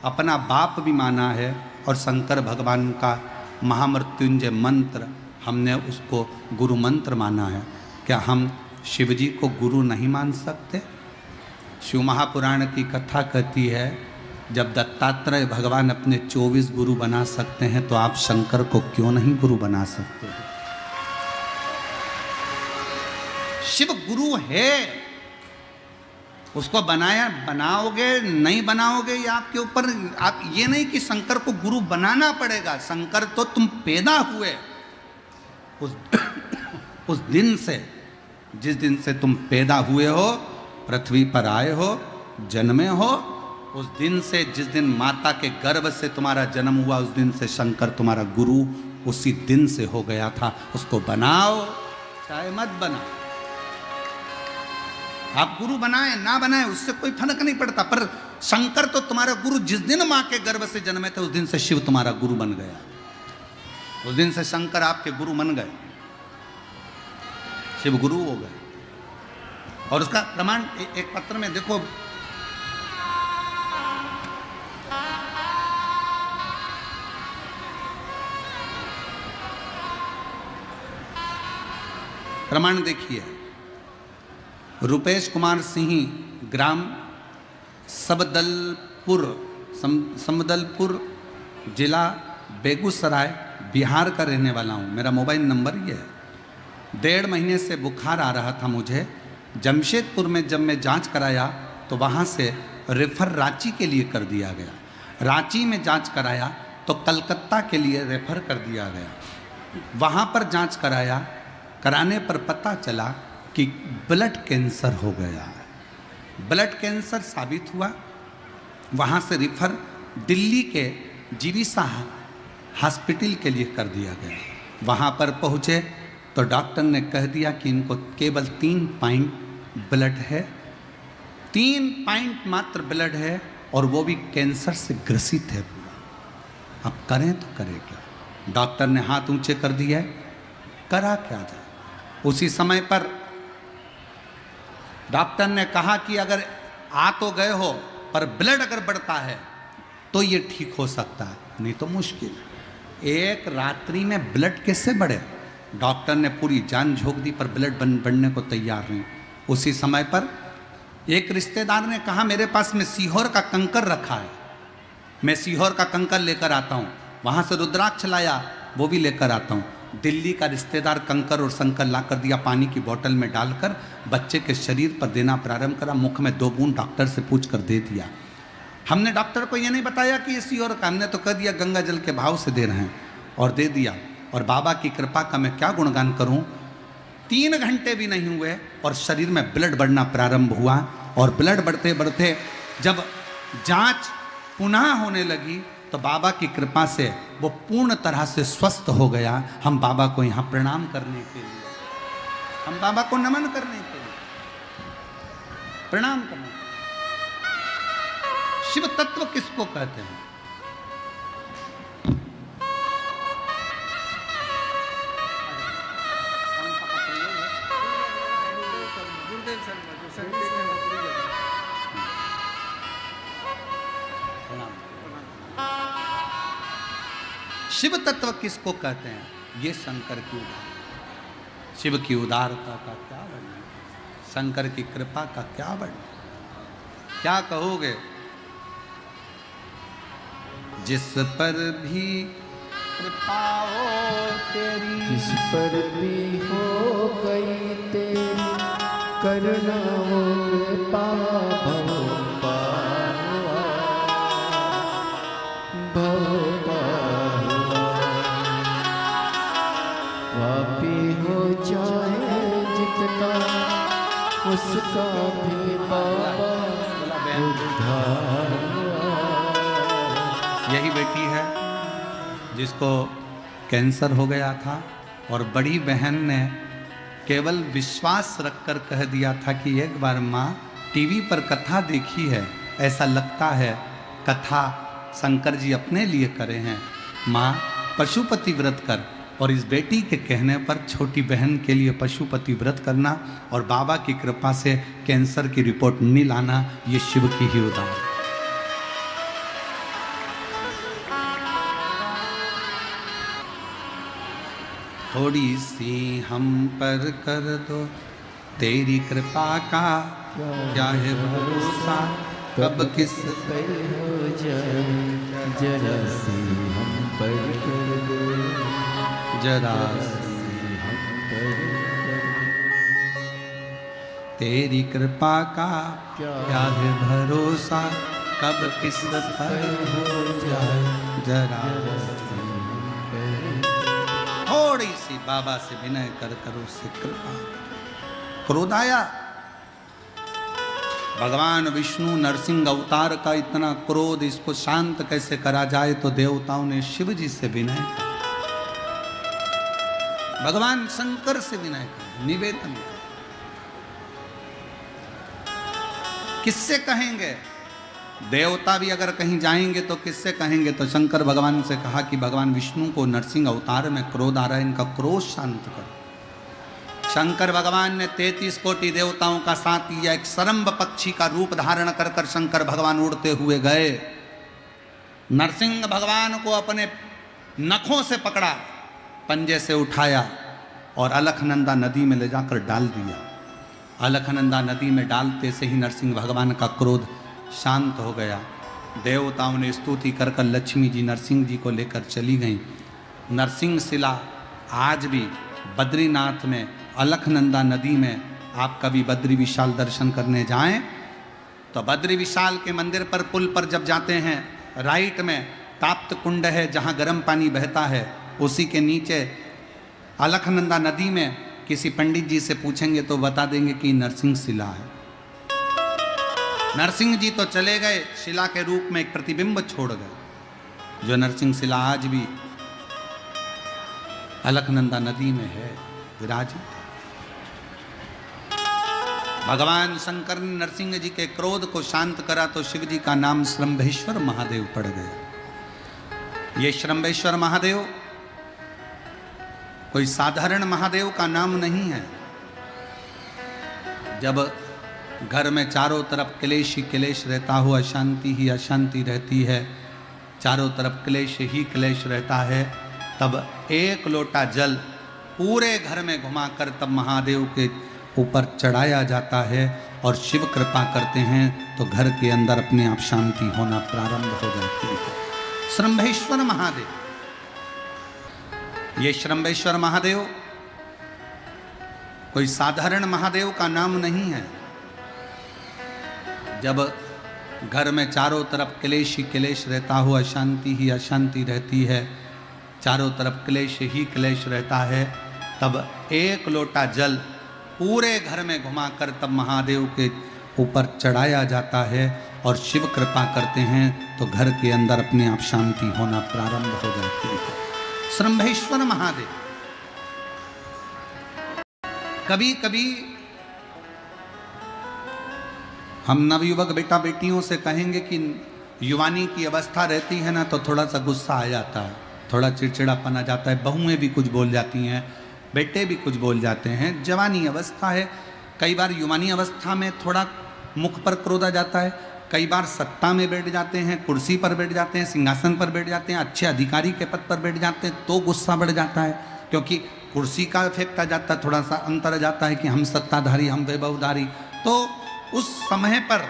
अपना बाप भी माना है और शंकर भगवान का महामृत्युंजय मंत्र हमने उसको गुरु मंत्र माना है। क्या हम शिव जी को गुरु नहीं मान सकते? शिव महापुराण की कथा कहती है, जब दत्तात्रेय भगवान अपने 24 गुरु बना सकते हैं तो आप शंकर को क्यों नहीं गुरु बना सकते? शिव गुरु है, उसको बनाओगे नहीं बनाओगे ये आपके ऊपर। आप ये नहीं कि शंकर को गुरु बनाना पड़ेगा। शंकर तो तुम पैदा हुए उस दिन से, जिस दिन से तुम पैदा हुए हो, पृथ्वी पर आए हो, जन्मे हो, उस दिन से, जिस दिन माता के गर्भ से तुम्हारा जन्म हुआ, उस दिन से शंकर तुम्हारा गुरु उसी दिन से हो गया था। उसको बनाओ चाहे मत बनाओ। आप गुरु बनाए ना बनाए उससे कोई फर्क नहीं पड़ता, पर शंकर तो तुम्हारा गुरु जिस दिन मां के गर्भ से जन्मे थे, उस दिन से शिव तुम्हारा गुरु बन गया। उस दिन से शंकर आपके गुरु बन गए, शिव गुरु हो गए। और उसका प्रमाण एक पत्र में देखो, प्रमाण देखिए। रुपेश कुमार सिंह, ग्राम समदलपुर, जिला बेगूसराय, बिहार का रहने वाला हूँ। मेरा मोबाइल नंबर ये है। 1.5 महीने से बुखार आ रहा था मुझे। जमशेदपुर में जब मैं जांच कराया तो वहाँ से रेफ़र रांची के लिए कर दिया गया। रांची में जांच कराया तो कलकत्ता के लिए रेफ़र कर दिया गया। वहाँ पर जांच कराया, कराने पर पता चला कि ब्लड कैंसर हो गया। ब्लड कैंसर साबित हुआ। वहाँ से रिफ़र दिल्ली के जीविसा हॉस्पिटल के लिए कर दिया गया। वहाँ पर पहुँचे तो डॉक्टर ने कह दिया कि इनको केवल 3 पॉइंट ब्लड है, 3 पॉइंट मात्र ब्लड है, और वो भी कैंसर से ग्रसित है पूरा। अब करें तो करें क्या? डॉक्टर ने हाथ ऊंचे कर दिया, करा क्या जाए। उसी समय पर डॉक्टर ने कहा कि अगर आ तो गए हो, पर ब्लड अगर बढ़ता है तो ये ठीक हो सकता है, नहीं तो मुश्किल। एक रात्रि में ब्लड कैसे बढ़े? डॉक्टर ने पूरी जान झोंक दी, पर ब्लड बढ़ने को तैयार नहीं। उसी समय पर एक रिश्तेदार ने कहा, मेरे पास में सीहोर का कंकर रखा है, मैं सीहोर का कंकर लेकर आता हूँ। वहाँ से रुद्राक्ष लाया, वो भी लेकर आता हूँ। दिल्ली का रिश्तेदार कंकर और शंकर ला कर दिया, पानी की बोतल में डालकर बच्चे के शरीर पर देना प्रारंभ करा। मुख में 2 बूंद डॉक्टर से पूछ कर दे दिया। हमने डॉक्टर को ये नहीं बताया कि ये सीहोर का, हमने तो कह दिया गंगा जल के भाव से दे रहे हैं, और दे दिया। और बाबा की कृपा का मैं क्या गुणगान करूं। 3 घंटे भी नहीं हुए और शरीर में ब्लड बढ़ना प्रारंभ हुआ। और ब्लड बढ़ते बढ़ते जब जांच पुनः होने लगी तो बाबा की कृपा से वो पूर्ण तरह से स्वस्थ हो गया। हम बाबा को यहाँ प्रणाम करने के लिए, हम बाबा को नमन करने के लिए, प्रणाम करने। शिव तत्व किसको कहते हैं? शिव तत्व किसको कहते हैं? ये शंकर की उदारता। शिव की उदारता का क्या वर्णन, शंकर की कृपा का क्या वर्णन, क्या कहोगे? जिस पर भी कृपा हो तेरी, जिस पर भी हो गई तेरी करुणा हो कृपा, उसका भी बाबा उद्धार हुआ। जिसको कैंसर हो गया था और बड़ी बहन ने केवल विश्वास रखकर कह दिया था कि एक बार माँ टीवी पर कथा देखी है, ऐसा लगता है कथा शंकर जी अपने लिए करे हैं, माँ पशुपति व्रत कर। और इस बेटी के कहने पर छोटी बहन के लिए पशुपति व्रत करना और बाबा की कृपा से कैंसर की रिपोर्ट नील आना, ये शिव की ही उदाहरण। थोड़ी सी हम पर कर दो तेरी कृपा का, क्या है भरोसा कब किस पर हो जाए, जरा सी हम पर कर दो, जरा सी हम पर कर दो। तेरी कृपा का क्या है भरोसा कब किस पर हो जाए, जरा थोड़ी सी बाबा से विनय कर करो उससे कृपा। क्रोध आया, भगवान विष्णु नरसिंह अवतार का इतना क्रोध, इसको शांत कैसे करा जाए, तो देवताओं ने शिव जी से विनय किया, भगवान शंकर से विनय किया, निवेदन। किससे कहेंगे? देवता भी अगर कहीं जाएंगे तो किससे कहेंगे? तो शंकर भगवान से कहा कि भगवान विष्णु को नरसिंह अवतार में क्रोध आ रहा है, इनका क्रोध शांत करो। शंकर भगवान ने 33 कोटि देवताओं का साथ लिया, एक सरम्ब पक्षी का रूप धारण कर कर शंकर भगवान उड़ते हुए गए। नरसिंह भगवान को अपने नखों से पकड़ा, पंजे से उठाया और अलखनंदा नदी में ले जाकर डाल दिया। अलखनंदा नदी में डालते से ही नरसिंह भगवान का क्रोध शांत हो गया। देवताओं ने स्तुति कर कर लक्ष्मी जी नरसिंह जी को लेकर चली गईं। नरसिंह शिला आज भी बद्रीनाथ में अलखनंदा नदी में, आप कभी बद्री विशाल दर्शन करने जाएं तो बद्री विशाल के मंदिर पर पुल पर जब जाते हैं, राइट में ताप्त कुंड है जहां गर्म पानी बहता है, उसी के नीचे अलखनंदा नदी में किसी पंडित जी से पूछेंगे तो बता देंगे कि नरसिंह शिला है। नरसिंह जी तो चले गए, शिला के रूप में एक प्रतिबिंब छोड़ गए, जो नरसिंह शिला आज भी अलखनंदा नदी में है विराजित। भगवान शंकर ने नरसिंह जी के क्रोध को शांत करा तो शिव जी का नाम श्रंभेश्वर महादेव पड़ गया। ये श्रंभेश्वर महादेव कोई साधारण महादेव का नाम नहीं है। जब घर में चारों तरफ क्लेश ही क्लेश रहता हो, अशांति ही अशांति रहती है, चारों तरफ क्लेश ही क्लेश रहता है, तब एक लोटा जल पूरे घर में घुमाकर तब महादेव के ऊपर चढ़ाया जाता है और शिव कृपा करते हैं तो घर के अंदर अपने आप शांति होना प्रारंभ हो जाती है। श्रंभेश्वर महादेव, ये श्रंभेश्वर महादेव कोई साधारण महादेव का नाम नहीं है। जब घर में चारों तरफ क्लेश ही क्लेश रहता हो, अशांति ही अशांति रहती है, चारों तरफ क्लेश ही क्लेश रहता है, तब एक लोटा जल पूरे घर में घुमाकर तब महादेव के ऊपर चढ़ाया जाता है और शिव कृपा करते हैं तो घर के अंदर अपने आप शांति होना प्रारंभ हो जाती है। श्रंभेश्वर महादेव। कभी कभी हम नवयुवक बेटा बेटियों से कहेंगे कि युवानी की अवस्था रहती है ना तो थोड़ा सा गुस्सा आ जाता है, थोड़ा चिड़चिड़ापन आ जाता है, बहुएं भी कुछ बोल जाती हैं, बेटे भी कुछ बोल जाते हैं। जवानी अवस्था है, कई बार युवानी अवस्था में थोड़ा मुख पर क्रोध आ जाता है, कई बार सत्ता में बैठ जाते हैं, कुर्सी पर बैठ जाते हैं, सिंहासन पर बैठ जाते हैं, अच्छे अधिकारी के पद पर बैठ जाते हैं तो गुस्सा बढ़ जाता है, क्योंकि कुर्सी का इफेक्ट आ जाता है, थोड़ा सा अंतर आ जाता है कि हम सत्ताधारी, हम वैभवधारी। तो उस समय पर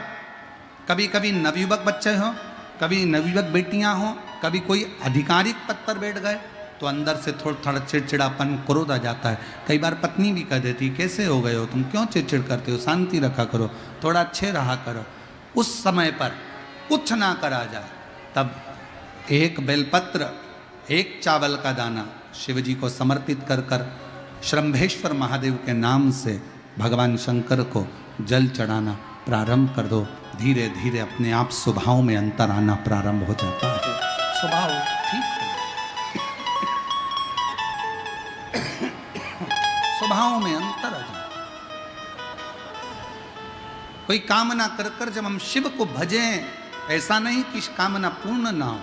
कभी कभी नवयुवक बच्चे हों, कभी नवयुवक बेटियां हों, कभी कोई आधिकारिक पद पर बैठ गए तो अंदर से थोड़ा चिड़चिड़ापन क्रोध आ जाता है। कई बार पत्नी भी कह देती, कैसे हो गए हो तुम, क्यों चिड़चिड़ करते हो, शांति रखा करो, थोड़ा अच्छे रहा करो। उस समय पर कुछ ना करा जाए तब एक बेलपत्र, एक चावल का दाना शिव जी को समर्पित कर कर श्रंभेश्वर महादेव के नाम से भगवान शंकर को जल चढ़ाना प्रारंभ कर दो। धीरे धीरे अपने आप स्वभाव में अंतर आना प्रारंभ हो जाता है, स्वभाव ठीक है। स्वभाव में अंतर आ जाए। कोई कामना कर कर जब हम शिव को भजें, ऐसा नहीं कि कामना पूर्ण ना हो,